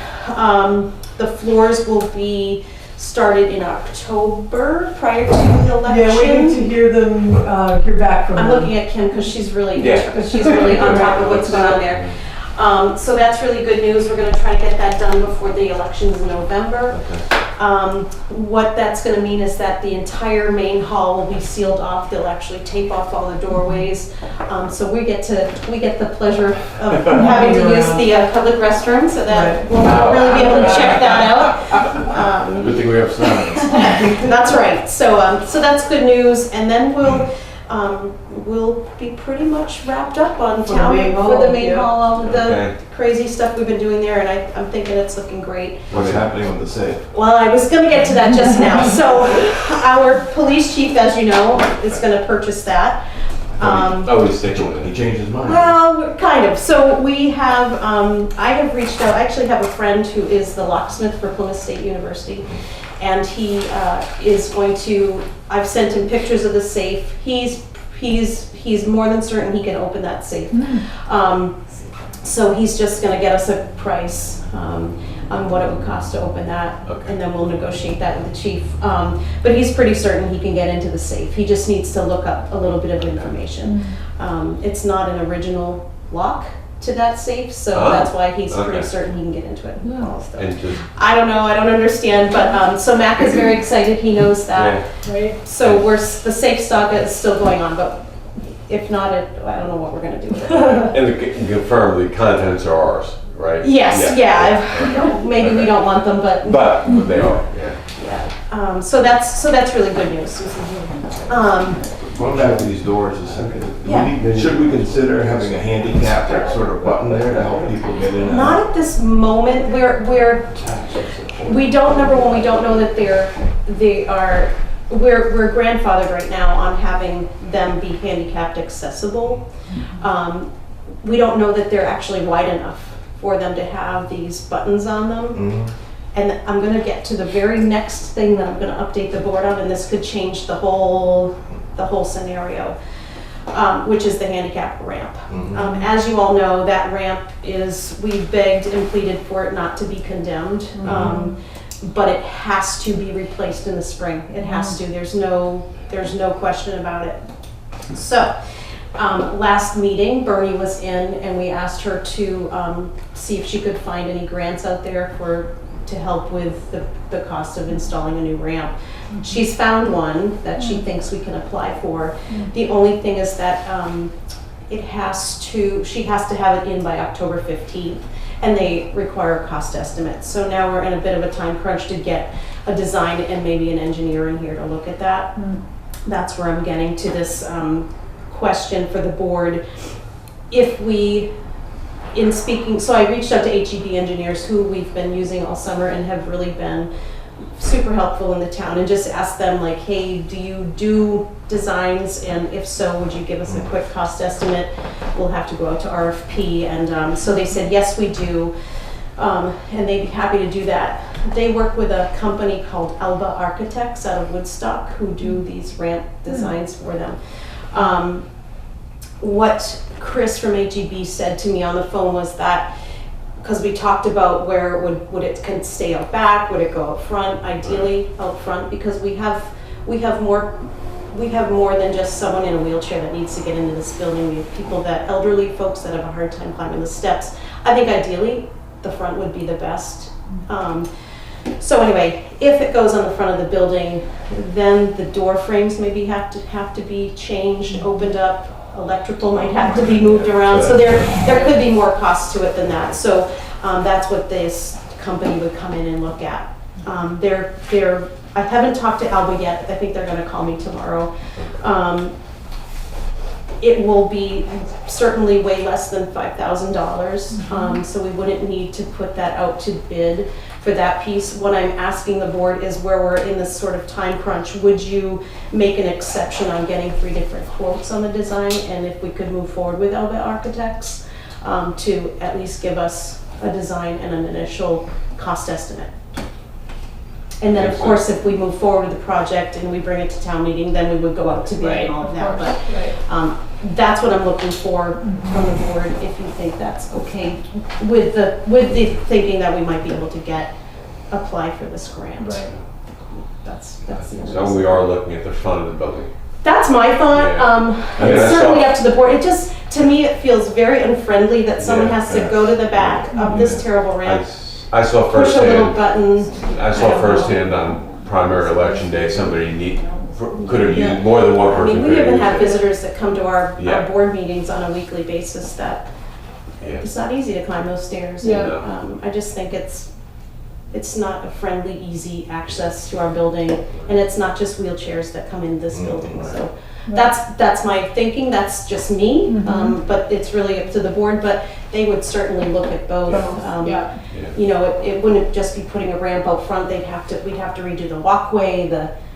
The floors will be started in October prior to the election. Yeah, waiting to hear back from them. I'm looking at Kim because she's really on top of what's going on there. So that's really good news. We're going to try to get that done before the elections in November. What that's gonna mean is that the entire main hall will be sealed off. They'll actually tape off all the doorways. So we get the pleasure of having to use the public restroom, so that we'll really be able to check that out. Good thing we have signs. That's right. So that's good news. And then we'll be pretty much wrapped up on For the town main for hall, the main yeah. hall, all of the Okay. crazy stuff we've been doing there, and I'm thinking it's looking great. What's happening with the safe? Well, I was gonna get to that just now. So our police chief, as you know, is gonna purchase that. Oh, he's sticking with He it. changed his mind. Well, kind of. So we have, I have reached out, I actually have a friend who is the locksmith for Plymouth State University. And he is going to, I've sent him pictures of the safe. He's more than certain he can open that safe. So he's just gonna get us a price on what it would cost to open that. Okay. And then we'll negotiate that with the chief. But he's pretty certain he can get into the safe. He just needs to look up a little bit of information. It's not an original lock to that safe, so that's why he's pretty Okay. certain he can get into it. And just, I don't know, I don't understand, but, so Mac is very excited, he knows that. Right? So the safe stock is still going on, but if not, I don't know what we're gonna do with it. and to confirm, the contents are ours, right? Yes, yeah, maybe we don't want them, but, But they are, yeah. yeah. So that's really good news. Going back to these doors a second, Yeah. should we consider having a handicap sort of button there to help people get in and out? Not at this moment, we don't, number one, we don't know that we're grandfathered right now on having them be handicapped accessible. We don't know that they're actually wide enough for them to have these buttons on them. And I'm gonna get to the very next thing that I'm gonna update the board on, and this could change the whole scenario, which is the handicap ramp. As you all know, that ramp we've begged and pleaded for it not to be condemned. But it has to be replaced in the spring. It has to. There's no question about it. So, last meeting, Bernie was in, and we asked her to see if she could find any grants out there to help with the cost of installing a new ramp. She's found one that she thinks we can apply for. The only thing is that she has to have it in by October 15th. And they require a cost estimate. So now we're in a bit of a time crunch to get a design and maybe an engineer in here to look at that. That's where I'm getting to this question for the board. So I reached out to HEB engineers who we've been using all summer and have really been super helpful in the town, and just asked them like, hey, do you do designs, and if so, would you give us a quick cost estimate? We'll have to go out to RFP, and so they said yes, we do, and they'd be happy to do that. They work with a company called Alba Architects out of Woodstock who do these ramp designs for them. What Chris from HEB said to me on the phone was that, because we talked about where would it can stay out back, would it go out front, ideally out front, because we have more than just someone in a wheelchair that needs to get into this building. We have elderly folks that have a hard time climbing the steps. I think ideally the front would be the best. So anyway, if it goes on the front of the building, then the door frames maybe have to be changed, opened up. Electrical might have to be moved around, so there could be more cost to it than that. So that's what this company would come in and look at. I haven't talked to Alba yet. I think they're going to call me tomorrow. It will be certainly way less than $5,000, so we wouldn't need to put that out to bid for that piece. What I'm asking the board is, where we're in this sort of time crunch, would you make an exception on getting 3 different quotes on the design, and if we could move forward with Alba Architects to at least give us a design and an initial cost estimate. And then, of course, if we move forward with the project and we bring it to town meeting, then we would go out to bid and all of that. But that's what I'm looking for from the board, if you think that's okay, with the thinking that we might be able to apply for this grant. Right. That's the other So we are looking at the front of the building. That's my thought. Yeah. It's certainly up to the board. To me, it feels very unfriendly that someone has to go to the back of this terrible ramp. I saw push a little firsthand, button. I saw don't know. firsthand on primary election day, somebody could have used, more than one I person mean, could we have even used have it. visitors that come to our Yeah. board meetings on a weekly basis that Yeah. it's not easy to climb those stairs. Yeah. And, I just think it's not a friendly, easy access to our building, and it's not just wheelchairs that come in this building, so. That's my thinking, that's just me, but it's really up to the board, but they would certainly look at both. Yeah. You know, it wouldn't just be putting a ramp out front, we'd have to redo the walkway,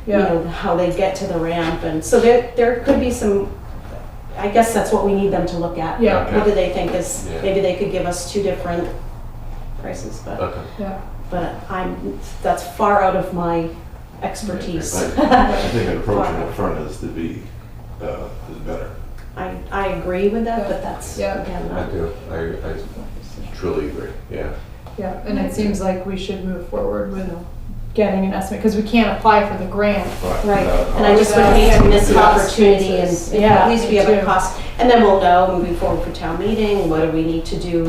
you know, how they get to the ramp, and so there could be some, I guess that's what we need them to look at. Yeah. Okay. What do they think is, Yeah. maybe they could give us two different prices, Okay. but that's far out of my expertise. I think an approach in the front is better. I agree with that, but that's, Yeah. again, I not. do, I truly agree, yeah. Yeah, and it seems like we should move forward with getting an estimate, because we can't apply for the grant. Right, and I just would hate to miss an opportunity, and Yeah, at least we have me a too. cost, and then we'll know moving forward for town meeting, what do we need to do,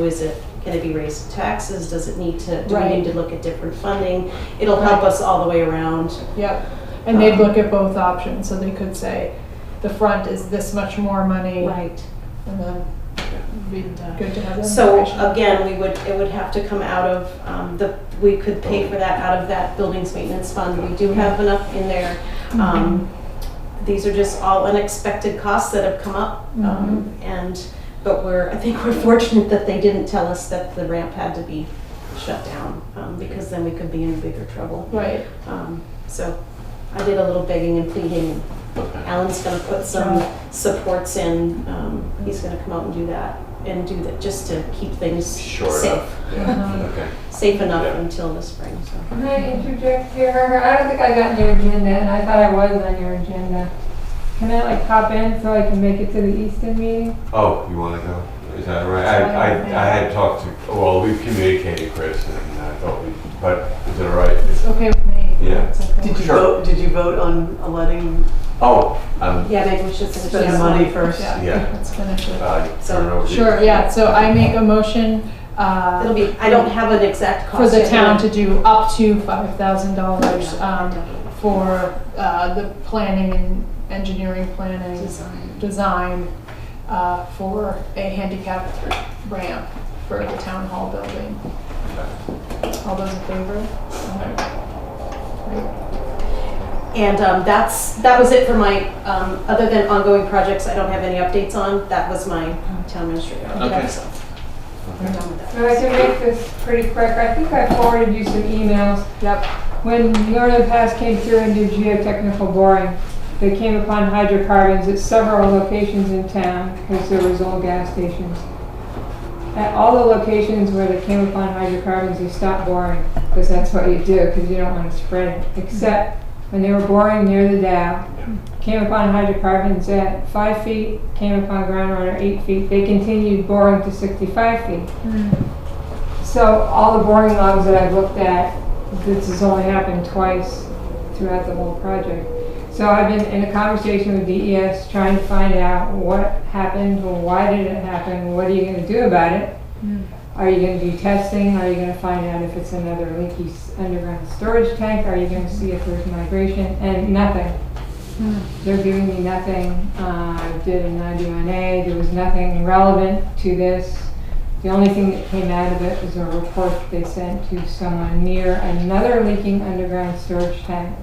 can it be raised taxes, does it need to, do we Right. need to look at different funding? It'll help us all the way around. Yep, and they'd look at both options, so they could say, the front is this much more money, Right. and then it'd be good to have that So information. again, it would have to come out of, we could pay for that out of that buildings maintenance fund. We do have enough in there. These are just all unexpected costs that have come up. But I think we're fortunate that they didn't tell us that the ramp had to be shut down, because then we could be in bigger trouble. Right, So I did a little begging and pleading. Okay. Alan's gonna put some supports in, he's gonna come out and do that, just to keep things Short safe. up, yeah, okay. Safe enough Yeah. until the spring, so. Can I interject here? I don't think I got your agenda, and I thought I was on your agenda. Can I like pop in so I can make it to the Easton meeting? Oh, you wanna go? Is that right? I had talked to, well, we've communicated, Chris, and I thought but is it all right? It's okay with me. Yeah. It's okay. Did you vote on letting, Oh, Yeah, maybe we should finish spend the this money one. first? Yeah. Let's finish it. turn it over to you. Sure, yeah, so I make a motion, It'll be, I don't have an exact cost for the yet. town to do up to $5,000, for, the planning and engineering planning. Design, for a handicapped ramp for the town hall building. All those in favor? Great. And that was it for my, other than ongoing projects, I don't have any updates on. That was my town administrator. Okay. So, we're done with that. So I can make this pretty quick. I think I forwarded you some emails. Yep. When Northern Pass came through and did geotechnical boring, they came upon hydrocarbons at several locations in town because there was old gas stations. At all the locations where they came upon hydrocarbons, they stopped boring because that's what you do because you don't want to spread it. Except when they were boring near the Dow, came upon hydrocarbons at 5 feet, came upon groundwater 8 feet. They continued boring to 65 feet. So all the boring logs that I've looked at, this has only happened twice throughout the whole project. So I've been in a conversation with DES trying to find out what happened, why did it happen, what are you going to do about it? Are you going to do testing? Are you going to find out if it's another leaky underground storage tank? Are you going to see if there's migration? And nothing. They're giving me nothing. I did a 91A. There was nothing relevant to this. The only thing that came out of it was a report that they sent to someone near another leaking underground storage tank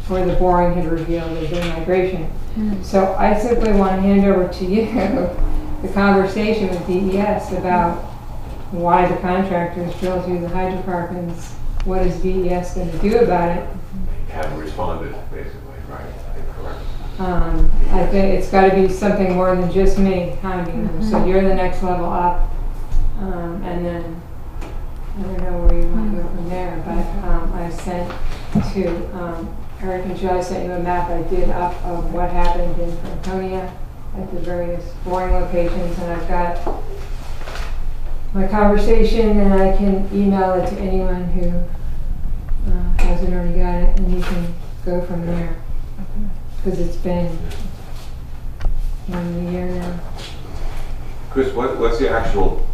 where the boring had revealed there'd been migration. So I simply want to hand over to you the conversation with DES about why the contractors drilled through the hydrocarbons. What is DES going to do about it? Haven't responded, basically, right? Correct. I think it's got to be something more than just me hounding them. So you're the next level up, and then I don't know where you want to go from there. But I sent to Eric and Joe. I sent you a map I did up of what happened in Franconia at the various boring locations, and I've got my conversation, and I can email it to anyone who hasn't already got it, and you can go from there. Because it's been 1 year now. Chris, what's the actual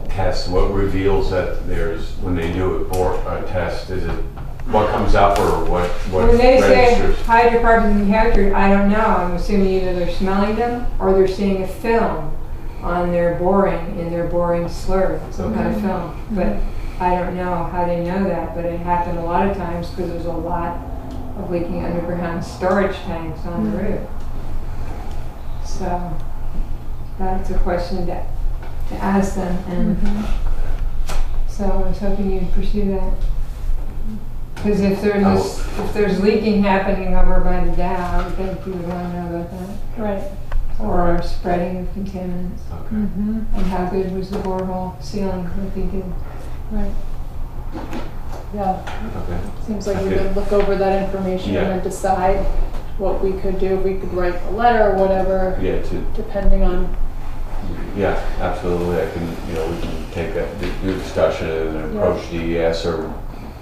test, what reveals that there's, when they do a test, is it, what comes up or what When they say registers? hydrocarbons encountered, I don't know. I'm assuming either they're smelling them or they're seeing a film on their boring, in their boring slurry, some kind of film. But I don't know how they know that, but it happened a lot of times because there's a lot of leaking underground storage tanks on the route. So that's a question to ask them, and so I was hoping you'd pursue that. Because if there's leaking happening over by the Dow, I would think you would want to know about that. Right. Or spreading of contaminants. Okay. And how good was the borehole sealing that they did? Right. Yeah, Okay. seems like we Okay. could look over that information Yeah. and then decide what we could do. We could write a letter or whatever, Yeah, depending on, yeah, absolutely. I can, we can take that, do discussion and Yeah. approach DES or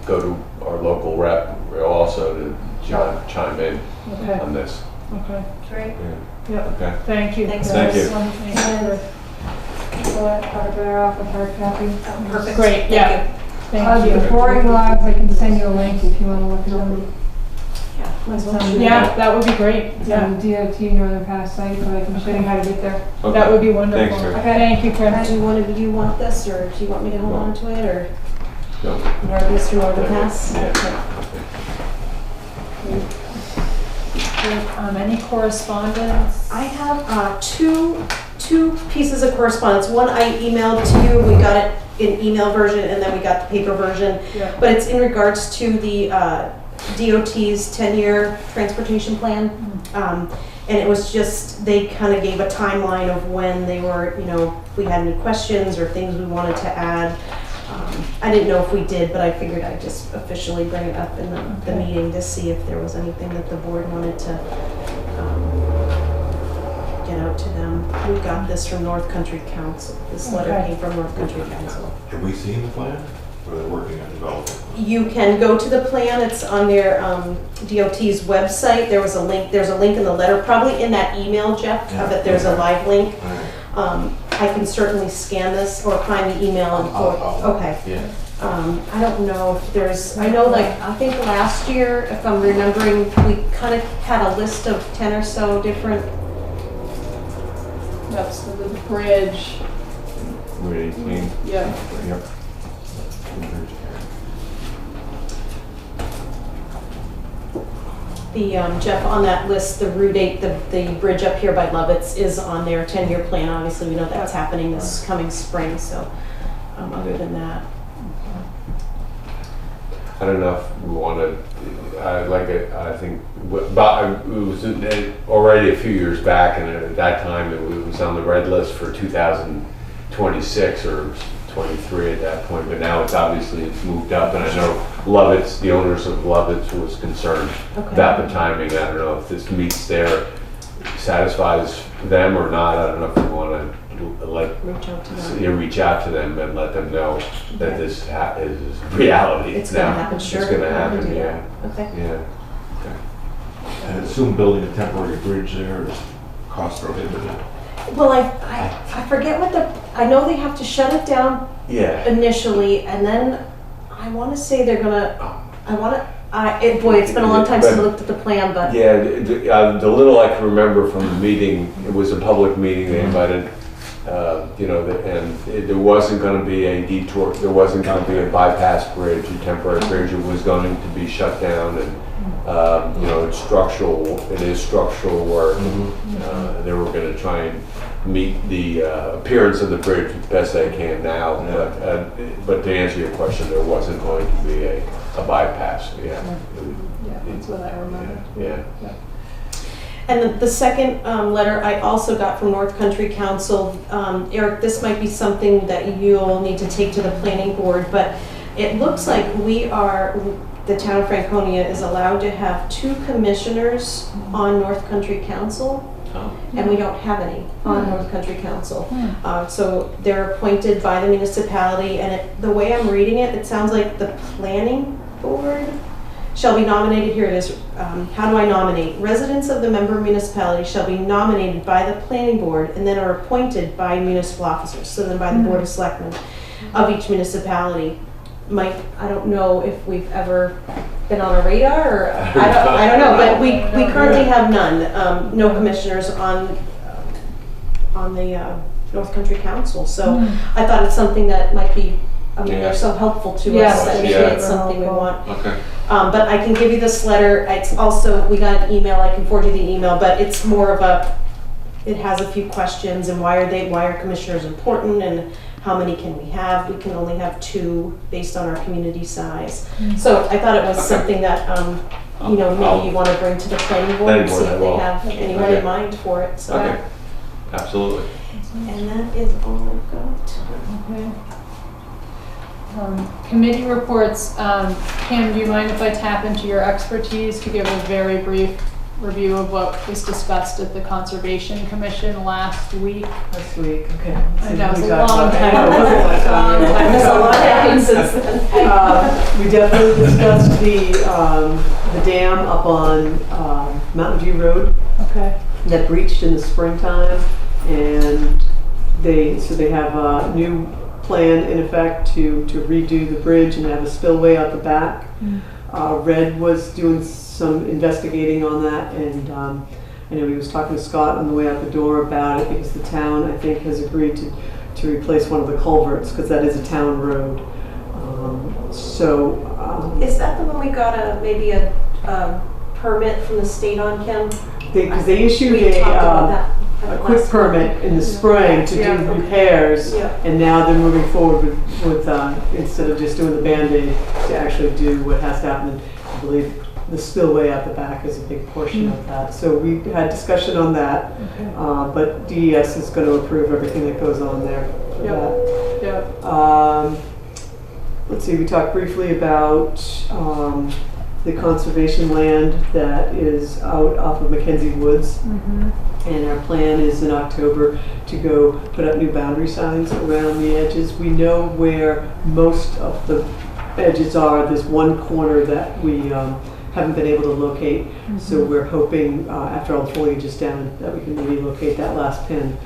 go to our local rep also to chime in okay, on this. okay. Great. Yeah. Yep. Okay. Thank you. Thanks, Thank you. And Pull that hard drive off with hard copy. Perfect. Great, Thank yeah. you. Thank you. The boring logs, I can send you a link if you want to look at them. Yeah, might as well Sounds shoot Yeah, it. that would be great. It's Yeah, on the DOT Northern Pass site, but I can show you how to get there. Okay. that would be wonderful. Thanks, sir. Okay. Thank you, Chris. Do you want this, or do you want me to hold on to it, or No. Mr. Northern Pass? Yeah. Any correspondence? I have two pieces of correspondence. One I emailed to you, we got it in email version, and then we got the paper version. Yeah. But it's in regards to the DOT's 10-year transportation plan. And it was just, they kind of gave a timeline of when they were, if we had any questions or things we wanted to add. I didn't know if we did, but I figured I'd just officially bring it up in the meeting to see if there was anything that the board wanted to get out to them. We got this from North Country Council. This letter Okay. came from North Country Council. Have we seen the plan? Or are they working on developing? You can go to the plan, it's on their DOT's website. There's a link in the letter, probably in that email, Jeff, Yeah. but there's a live link. All right. I can certainly scan this or find the email and okay. Yeah. I don't know if there's, I know I think last year, if I'm remembering, we kind of had a list of 10 or so different, That's the bridge. Route 18. Yeah. Yep. Jeff, on that list, the Route 8, the bridge up here by Lovitz is on their 10-year plan. Obviously, we know that's happening this coming spring, so other than that. I don't know if we want to, I think, but it was already a few years back, and at that time it was on the red list for 2026 or 23 at that point, but now it's moved up, and I know Lovitz, the owners of Lovitz was concerned about the timing. I don't know if this satisfies them or not. I don't know if we want to reach out to them and let them know that this is reality. It's now. going to happen, sure. It's going to I can happen, do yeah. that. Okay. Yeah. And assume building a temporary bridge there is cost prohibitive. Well, I forget I know they have to shut it down Yeah. initially, and then I want to say they're gonna, boy, it's been a long time since I looked at the plan, but. Yeah, the little I can remember from the meeting, it was a public meeting, they invited, there wasn't going to be a detour, there wasn't going to be a bypass bridge, a temporary bridge, it was going to be shut down, and it's it is structural work. They were going to try and meet the appearance of the bridge as best they can now, but to answer your question, there wasn't going to be a bypass. Yeah, that's what I remember. Yeah. And the second letter I also got from North Country Council. Eric, this might be something that you'll need to take to the planning board, but it looks like the town of Franconia is allowed to have 2 commissioners on North Country Council. And we don't have any on North Country Council. So they're appointed by the municipality, and the way I'm reading it, it sounds like the planning board shall be nominated, here it is, how do I nominate? Residents of the member municipality shall be nominated by the planning board and then are appointed by municipal officers, so then by the board of selectmen of each municipality. Mike, I don't know if we've ever been on a radar, or I don't know, but we currently have none, no commissioners on the North Country Council, so I thought it's something that might be, I mean, they're so helpful to us that maybe it's something we want. Okay. But I can give you this letter. It's also, we got an email, I can forward you the email, but it's more of a, it has a few questions and why are commissioners important and how many can we have? We can only have 2 based on our community size. So I thought it was something that, you know, maybe you want to bring to the planning board and see if they have anyone in mind for it, so. Okay, absolutely. And that is all I've got. Okay. Committee reports, Pam, do you mind if I tap into your expertise to give a very brief review of what was discussed at the Conservation Commission last week? Last week, okay. I know, it's We a talked long about- time. I know, it was a long time. There's a lot happened since then. We definitely discussed the dam up on Mountain View Road Okay. that breached in the springtime, and they have a new plan in effect to redo the bridge and have a spillway out the back. Red was doing some investigating on that, and I know he was talking to Scott on the way out the door about it, because the town, I think, has agreed to replace one of the culverts, because that is a town road. Is that the one we got maybe a permit from the state on, Kim? Because they issued We talked about that a quick last permit in the spring to do repairs, Yeah. and now they're moving forward with instead of just doing the Band-Aid, to actually do what has to happen. I believe the spillway out the back is a big portion of that. So we had discussion on that, but DES is going to approve everything that goes on there for that. Yep. Let's see, we talked briefly about the conservation land that is out off of Mackenzie Woods. And our plan is in October to go put up new boundary signs around the edges. We know where most of the edges are. There's one corner that we haven't been able to locate. So we're hoping, after all the foliage is down, that we can maybe locate that last pin.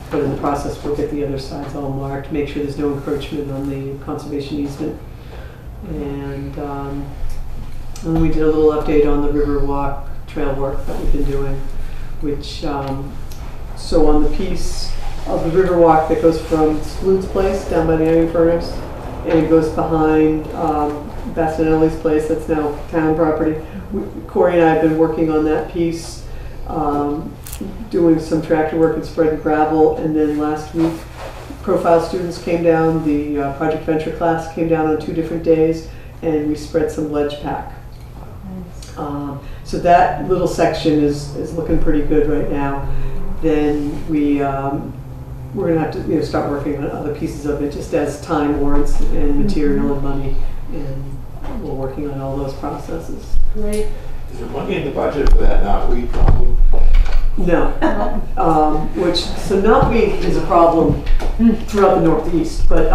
But in the process, we'll get the other sides all marked, make sure there's no encroachment on the conservation easement. And then we did a little update on the river walk trail work that we've been doing, which, so on the piece of the river walk that goes from Sploot's place down by the iron furnace, and it goes behind Bastinelli's place, that's now town property. Corey and I have been working on that piece, doing some tractor work and spreading gravel, and then last week profile students came down, the Project Venture class came down on 2 different days, and we spread some ledge pack. So that little section is looking pretty good right now. Then we're going to have to start working on other pieces of it just as time warrants and material and money, and we're working on all those processes. Great. Is there money in the budget for that knotweed problem? No. So knotweed is a problem throughout the Northeast, but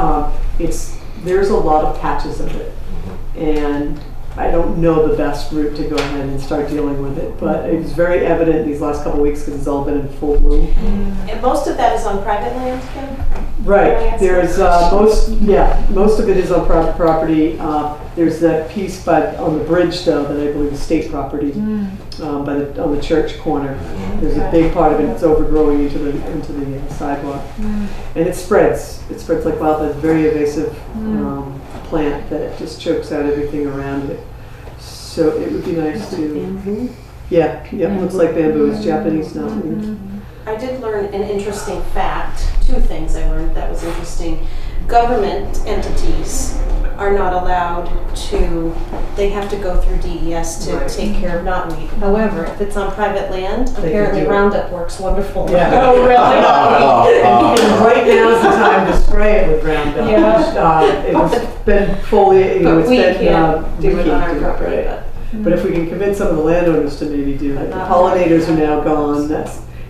there's a lot of patches of it, and I don't know the best route to go ahead and start dealing with it, but it was very evident these last couple of weeks because it's all been in full bloom. And most of that is on private land, Kim? Right, there's most of it is on private property. There's that piece on the bridge though that I believe is state property, on the church corner. There's a big part of it that's overgrowing into the sidewalk, and it spreads like wildfire. It's a very invasive plant that just chokes out everything around it. So it would be nice to. Yeah, looks like bamboo. It's Japanese knotweed. I did learn an interesting fact, 2 things I learned that was interesting. Government entities are not allowed to, they have to go through DES to take care of knotweed. However, if it's on private land, apparently Roundup works wonderful. Yeah. Oh, really? And right now is the time to spray it with Roundup. It's been foliated, But it's we been, can't do it on our do it, property, right. but. But if we can convince some of the landowners to maybe do it. The pollinators are now gone,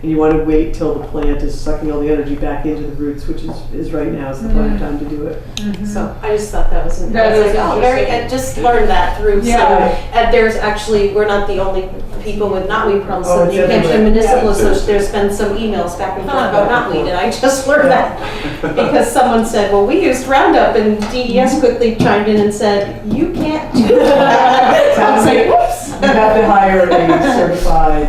and you want to wait till the plant is sucking all the energy back into the roots, which is right now is the prime time to do it. So I just thought that was, That I was is like, oh, very, I just learned that through some, Yeah. and there's actually, we're not the only people with knotweed problems. Oh, So it's the New Hampshire everywhere. Municipal Yeah. Association, there's been some emails back and forth about knotweed, and I just learned that. Because someone said, well, we used Roundup, and DES quickly chimed in and said, you can't do that. I was like, whoops. You have to hire a certified,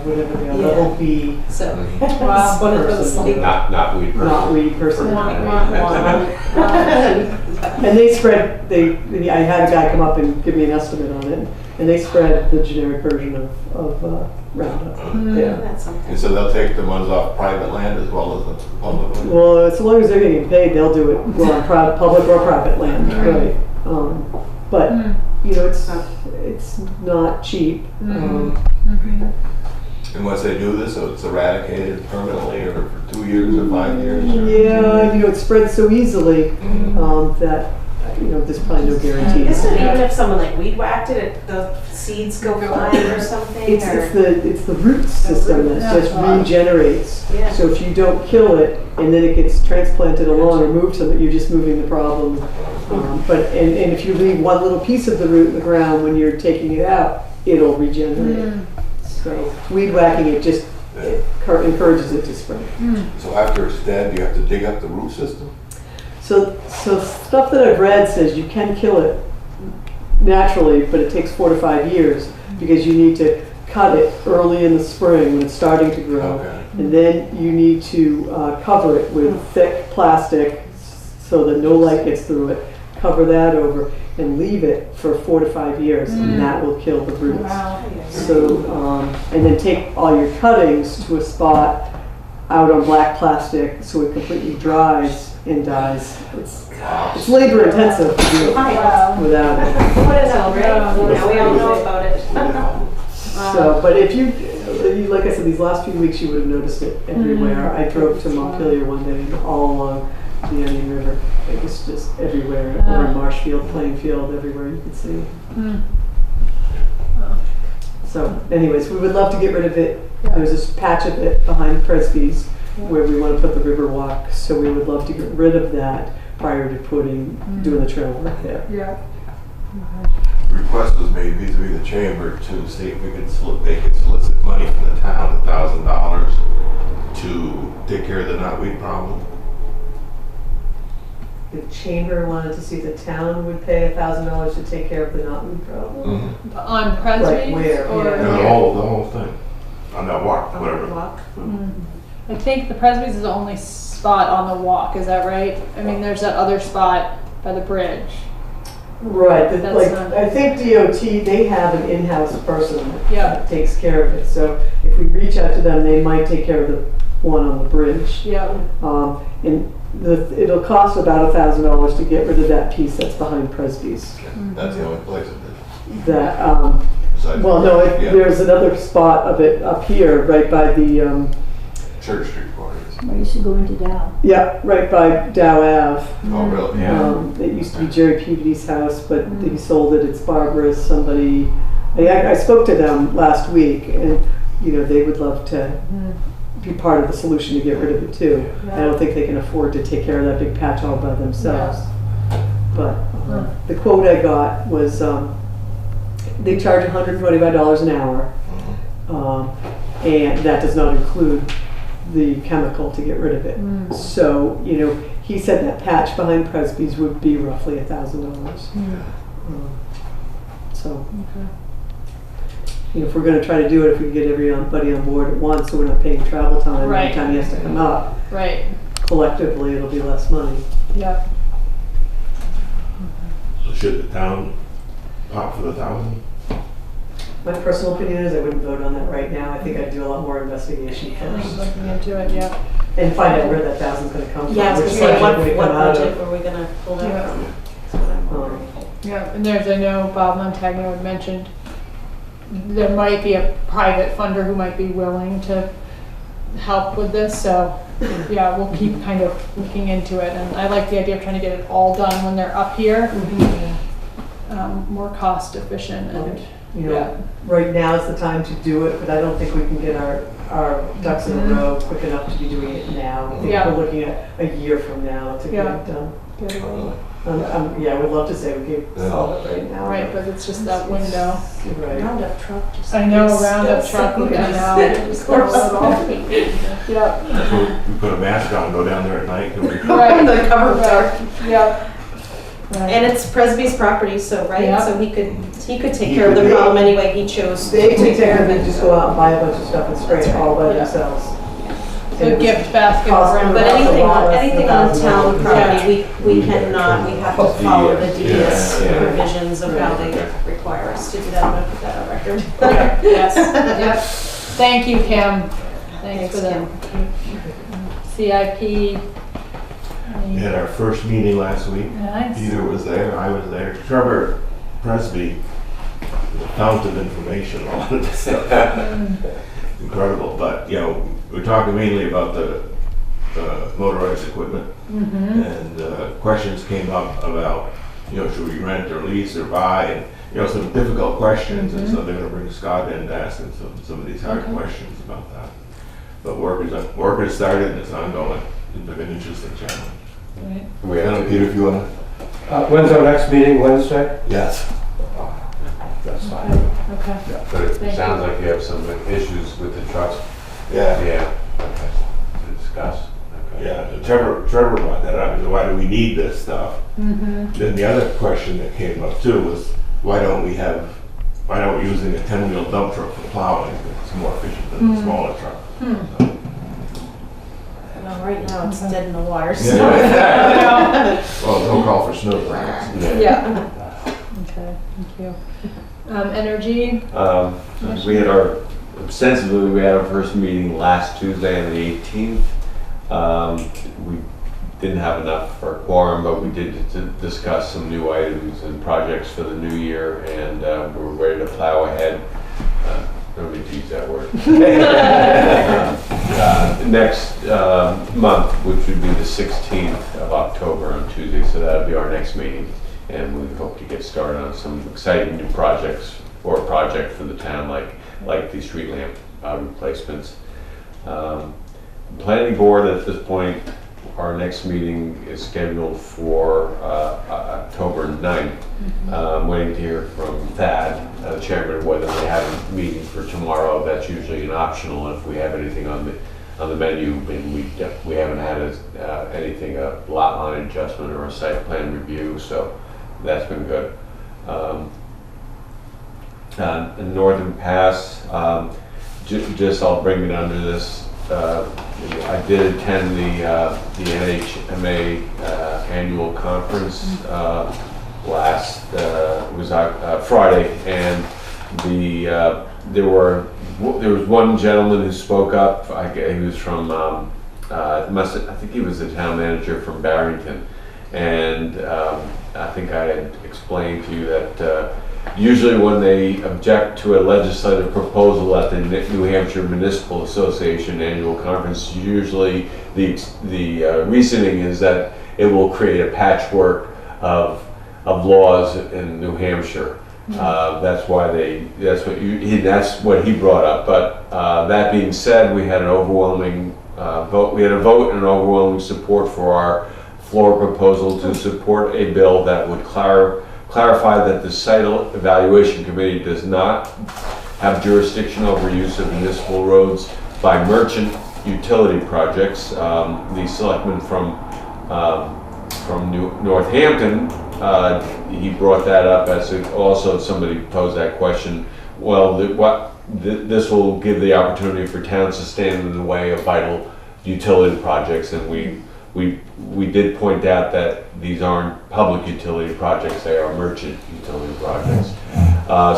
whatever they are, level B So, Wow. it's one of those like, Not weed person. knotweed person. and And they spread, I had a guy come up and give me an estimate on it, and they spread the generic version of Roundup. Yeah. that's something. And so they'll take the ones off private land as well as the public land? Well, as long as they're getting paid, they'll do it, well, on public or private land, right? But, you know, it's not cheap. And once they do this, so it's eradicated permanently or for 2 years or 5 years? or- Yeah, you know, it spreads so easily that, you know, there's probably no guarantees. Isn't it even if someone like weed whacked it, the seeds go flying or something? It's the root system that just regenerates. Yeah. So if you don't kill it and then it gets transplanted along or moved to it, you're just moving the problem. And if you leave one little piece of the root in the ground when you're taking it out, it'll regenerate. So weed whacking it just encourages it to spread. So after it's dead, you have to dig up the root system? So stuff that I've read says you can kill it naturally, but it takes 4 to 5 years because you need to cut it early in the spring when it's starting to grow. Okay. And then you need to cover it with thick plastic so that no light gets through it. Cover that over and leave it for 4 to 5 years, and that will kill the roots. Wow. So, and then take all your cuttings to a spot out on black plastic so it completely dries and dies. It's labor intensive to do it without it. What is that, right? Now we all know about it. So, but if you, like I said, these last few weeks you would have noticed it everywhere. I drove to Montpelier one day and all along the Onion River. It was just everywhere, or in Marshfield, Plainfield, everywhere you could see. So anyways, we would love to get rid of it. There's this patch of it behind Presby's where we want to put the river walk. So we would love to get rid of that prior to doing the trail work there. Yeah. Request was made vis-a-vis the chamber to see if they could solicit money from the town, $1,000 to take care of the knotweed problem. The chamber wanted to see if the town would pay $1,000 to take care of the knotweed problem. On Presby's? Like where? Or? Yeah. The whole thing, on that walk, whatever. I think the Presby's is the only spot on the walk, is that right? I mean, there's that other spot by the bridge. Right, That's like, not- I think DOT, they have an in-house person Yeah. that takes care of it. So if we reach out to them, they might take care of the one on the bridge. Yeah. And it'll cost about $1,000 to get rid of that piece that's behind Presby's. That's the only place it is. That, Besides- well, no, Yeah. there's another spot of it up here, right by the, Church Street quarters. I used to go into Dow. yeah, right by Dow Ave. Oh, really? It used to be Jerry Peabody's house, but he sold it. It's Barbara's. Somebody, I spoke to them last week, and you know they would love to be part of the solution to get rid of it too. I don't think they can afford to take care of that big patch all by themselves. But the quote I got was they charge $125 an hour, and that does not include the chemical to get rid of it. So, you know, he said that patch behind Presby's would be roughly $1,000. So, you know, if we're going to try to do it, if we can get everybody on board at once, so we're not paying travel time Right. every time he has to come up, Right. collectively it'll be less money. Yeah. So should the town opt for the 1,000? My personal opinion is I wouldn't vote on that right now. I think I'd do a lot more investigation first Looking into it, yeah. and find out where that $1,000's going to come from. Yeah, I was which gonna say, budget would it what come out of. budget were we gonna pull that Yeah. from? That's what I'm wondering. Yeah, and there's, I know Bob Montagno had mentioned, there might be a private funder who might be willing to help with this, so, yeah, we'll keep kind of looking into it, and I like the idea of trying to get it all done when they're up here. More cost efficient and you know, Yeah. right now is the time to do it, but I don't think we can get our ducks in a row quick enough to be doing it now. I think Yeah. we're looking at a year from now to get Yeah. it done. Get it right. Yeah, I would love to say we could solve it right now. Right, but it's just that window. Right. Roundup truck just. I know, gets roundup stuff truck would be somewhere. out. Of course. Yep. So we put a mask on, go down there at night, and we Right. The cover dark. Yep. And it's Presby's property, so, right, Yeah. so he could take care of the problem any way he chose They to can take care of it. just go out and buy a bunch of stuff and spray it all by Yeah. themselves. The gift basket Cost around. But That's a anything, lot less anything than on $1,000. town property, we cannot, we have to follow the deeds Yeah. provisions of how they require us to do that. I'm gonna put that on record. Yes, yep. Thank you, Kim. Thanks for the Kim. CIP. We had our first meeting last week. Nice. Peter was there, I was there. Trevor Presby, a fount of information on this stuff. Incredible, but, you know, we're talking mainly about the motorized equipment. And questions came up about, you know, should we rent or lease or buy? And, you know, some difficult questions, and so they're gonna bring Scott in to ask them some of these hard questions about that. But work has started and it's ongoing. It's been an interesting challenge. We I don't know, have Peter, if you wanna? When's our next meeting, Wednesday? Yes. That's fine. Okay. but it Thank sounds like you have some issues with the trucks. Yeah. Yeah, okay, to discuss. Okay. Yeah, Trevor brought that up, he said, why do we need this stuff? Then the other question that came up too was, why don't we using a 10-wheel dump truck for plowing? It's more efficient than the smaller truck. Well, right now it's dead in the water, so. Yeah. Well, don't call for snow plowing. Yeah. Okay, thank you. Energy, We had ostensibly, we had our first meeting last Tuesday on the 18th. We didn't have enough for a quorum, but we did discuss some new items and projects for the new year, and we're ready to plow ahead. Nobody use that word. Next month, which would be the 16th of October on Tuesday, so that'll be our next meeting. And we hope to get started on some exciting new projects, or a project for the town, like the street lamp replacements. Planning board at this point, our next meeting is scheduled for October 9th. I'm waiting to hear from Thad, the chairman, whether they have a meeting for tomorrow. That's usually an optional if we have anything on the menu, and we haven't had anything, a lot line adjustment or a site plan review, so that's been good. In Northern Pass, just I'll bring it under this. I did attend the NHMA annual conference last Friday, and there was one gentleman who spoke up. He was from I think he was the town manager from Barrington, and I think I had explained to you that usually when they object to a legislative proposal at the New Hampshire Municipal Association annual conference, usually the reasoning is that it will create a patchwork of laws in New Hampshire. That's what he brought up. But that being said, we had an overwhelming vote. We had a vote and overwhelming support for our floor proposal to support a bill that would clarify that the site evaluation committee does not have jurisdiction over use of municipal roads by merchant utility projects. The selectman from Northampton, he brought that up as also somebody posed that question. Well, this will give the opportunity for towns to stand in the way of vital utility projects, and we did point out that these aren't public utility projects, they are merchant utility projects.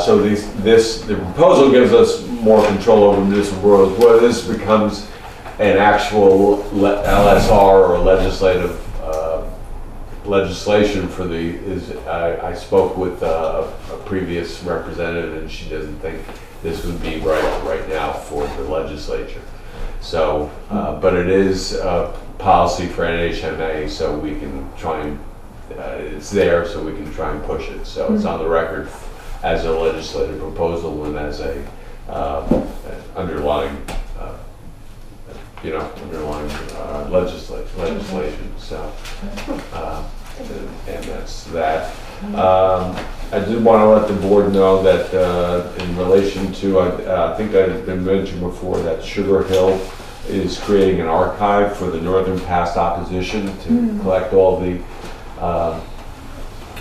So the proposal gives us more control over municipal roads. Whether this becomes an actual LSR or legislation for I spoke with a previous representative, and she doesn't think this would be right now for the legislature. So, but it is policy for NHMA, so we can try and, it's there so we can try and push it. So it's on the record as a legislative proposal and as a underlying, underlying legislation. So, and that's that. I did want to let the board know that in relation to, I think I've been mentioned before, that Sugar Hill is creating an archive for the Northern Past Opposition to collect all the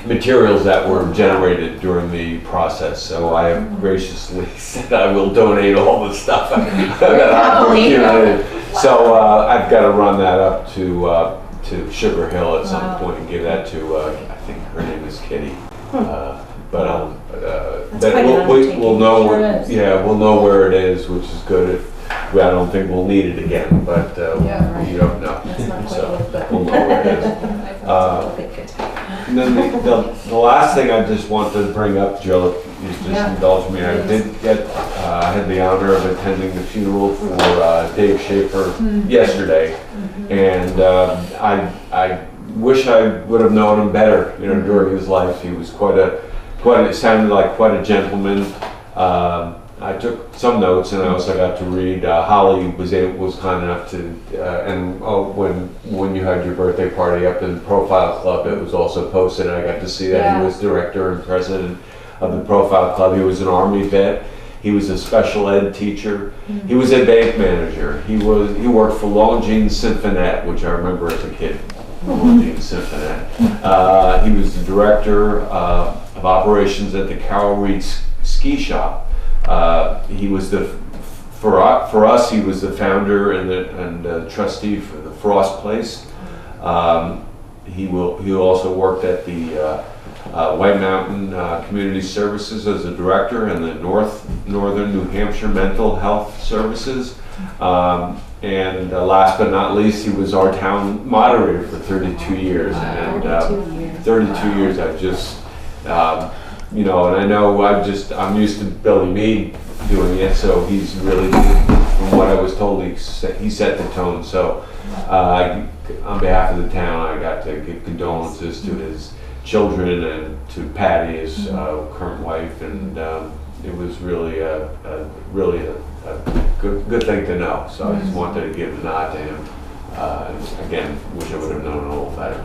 materials that were generated during the process. So I have graciously said I will donate all the stuff that I've accumulated. So I've got to run that up to Sugar Hill at some point and give that to, I think her name is Kitty. But we'll know we'll know where it is, which is good. I don't think we'll need it again, but we don't know. So we'll know where it is. And then the last thing I just want to bring up, Jill, if you just indulge me, I had the honor of attending the funeral for Dave Schaefer yesterday, and I wish I would have known him better, during his life. He was it sounded like quite a gentleman. I took some notes, and I also got to read. Holly was kind enough to, and when you had your birthday party up in Profile Club, it was also posted. I got to see that he was director and president of the Profile Club. He was an Army vet. He was a special ed teacher. He was a bank manager. He worked for Longines Symphonette, which I remember as a kid. Longines Symphonette. He was the director of operations at the Carol Reed Ski Shop. He was for us, he was the founder and trustee for the Frost Place. He also worked at the White Mountain Community Services as a director, and the Northern New Hampshire Mental Health Services. And last but not least, he was our town moderator for 32 years. And 32 years, I've just, and I know I'm used to Billy Meade doing it, so he's really, from what I was told, he set the tone. So on behalf of the town, I got to give condolences to his children and to Patty, his current wife, and it was really a good thing to know. So I just wanted to give a nod to him. And again, wish I would have known a little better.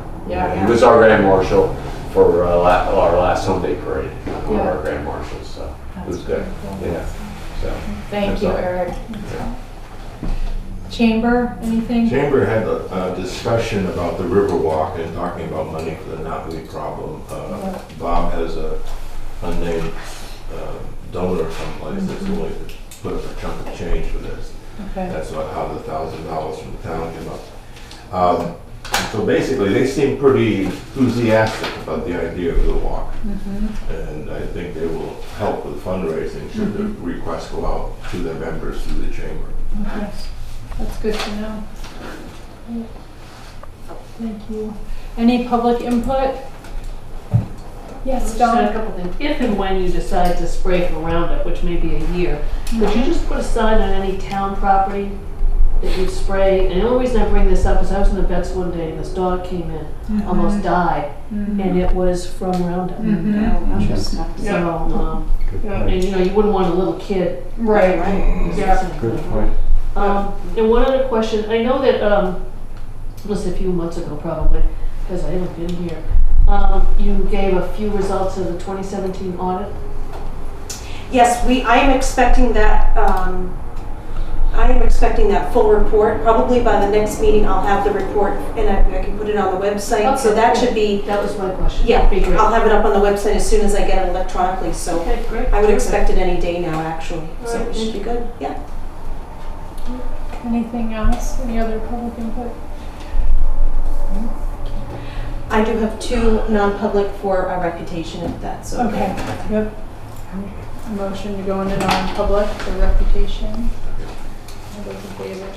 He was our Grand Marshal for our last Sunday parade. One of our Grand Marshals, so it was good. So Thank you, Eric. Chamber, anything? Chamber had a discussion about the Riverwalk and talking about money for the knotweed problem. Bob has a unnamed donor someplace that's willing to put up a chunk of change for this. Okay. That's how the $1,000 from the town came up. So basically, they seem pretty enthusiastic about the idea of the walk. And I think they will help with fundraising should the request go out to their members through the chamber. Okay. That's good to know. Thank you. Any public input? Yes, Just had a Dawn? couple things. If and when you decide to spray for Roundup, which may be a year, could you just put a sign on any town property that you spray? And the only reason I bring this up is I was in the vets one day and this dog came in, almost died, and it was from Roundup. So, and you wouldn't want a little kid. Right. Yeah. Good point. And one other question, I know that, it was a few months ago probably, because I haven't been here, you gave a few results of the 2017 audit. Yes, I am expecting that, full report. Probably by the next meeting, I'll have the report and I can put it on the website. So that should be, That was my question. yeah, Be great. I'll have it up on the website as soon as I get it electronically. So Okay, great. I would expect it any day now, actually. So Alright, it should be good, yeah. Anything else? Any other public input? I do have 2 non-public for our reputation, if that's okay. Okay, yep. Motion to go into non-public for reputation. All those in favor?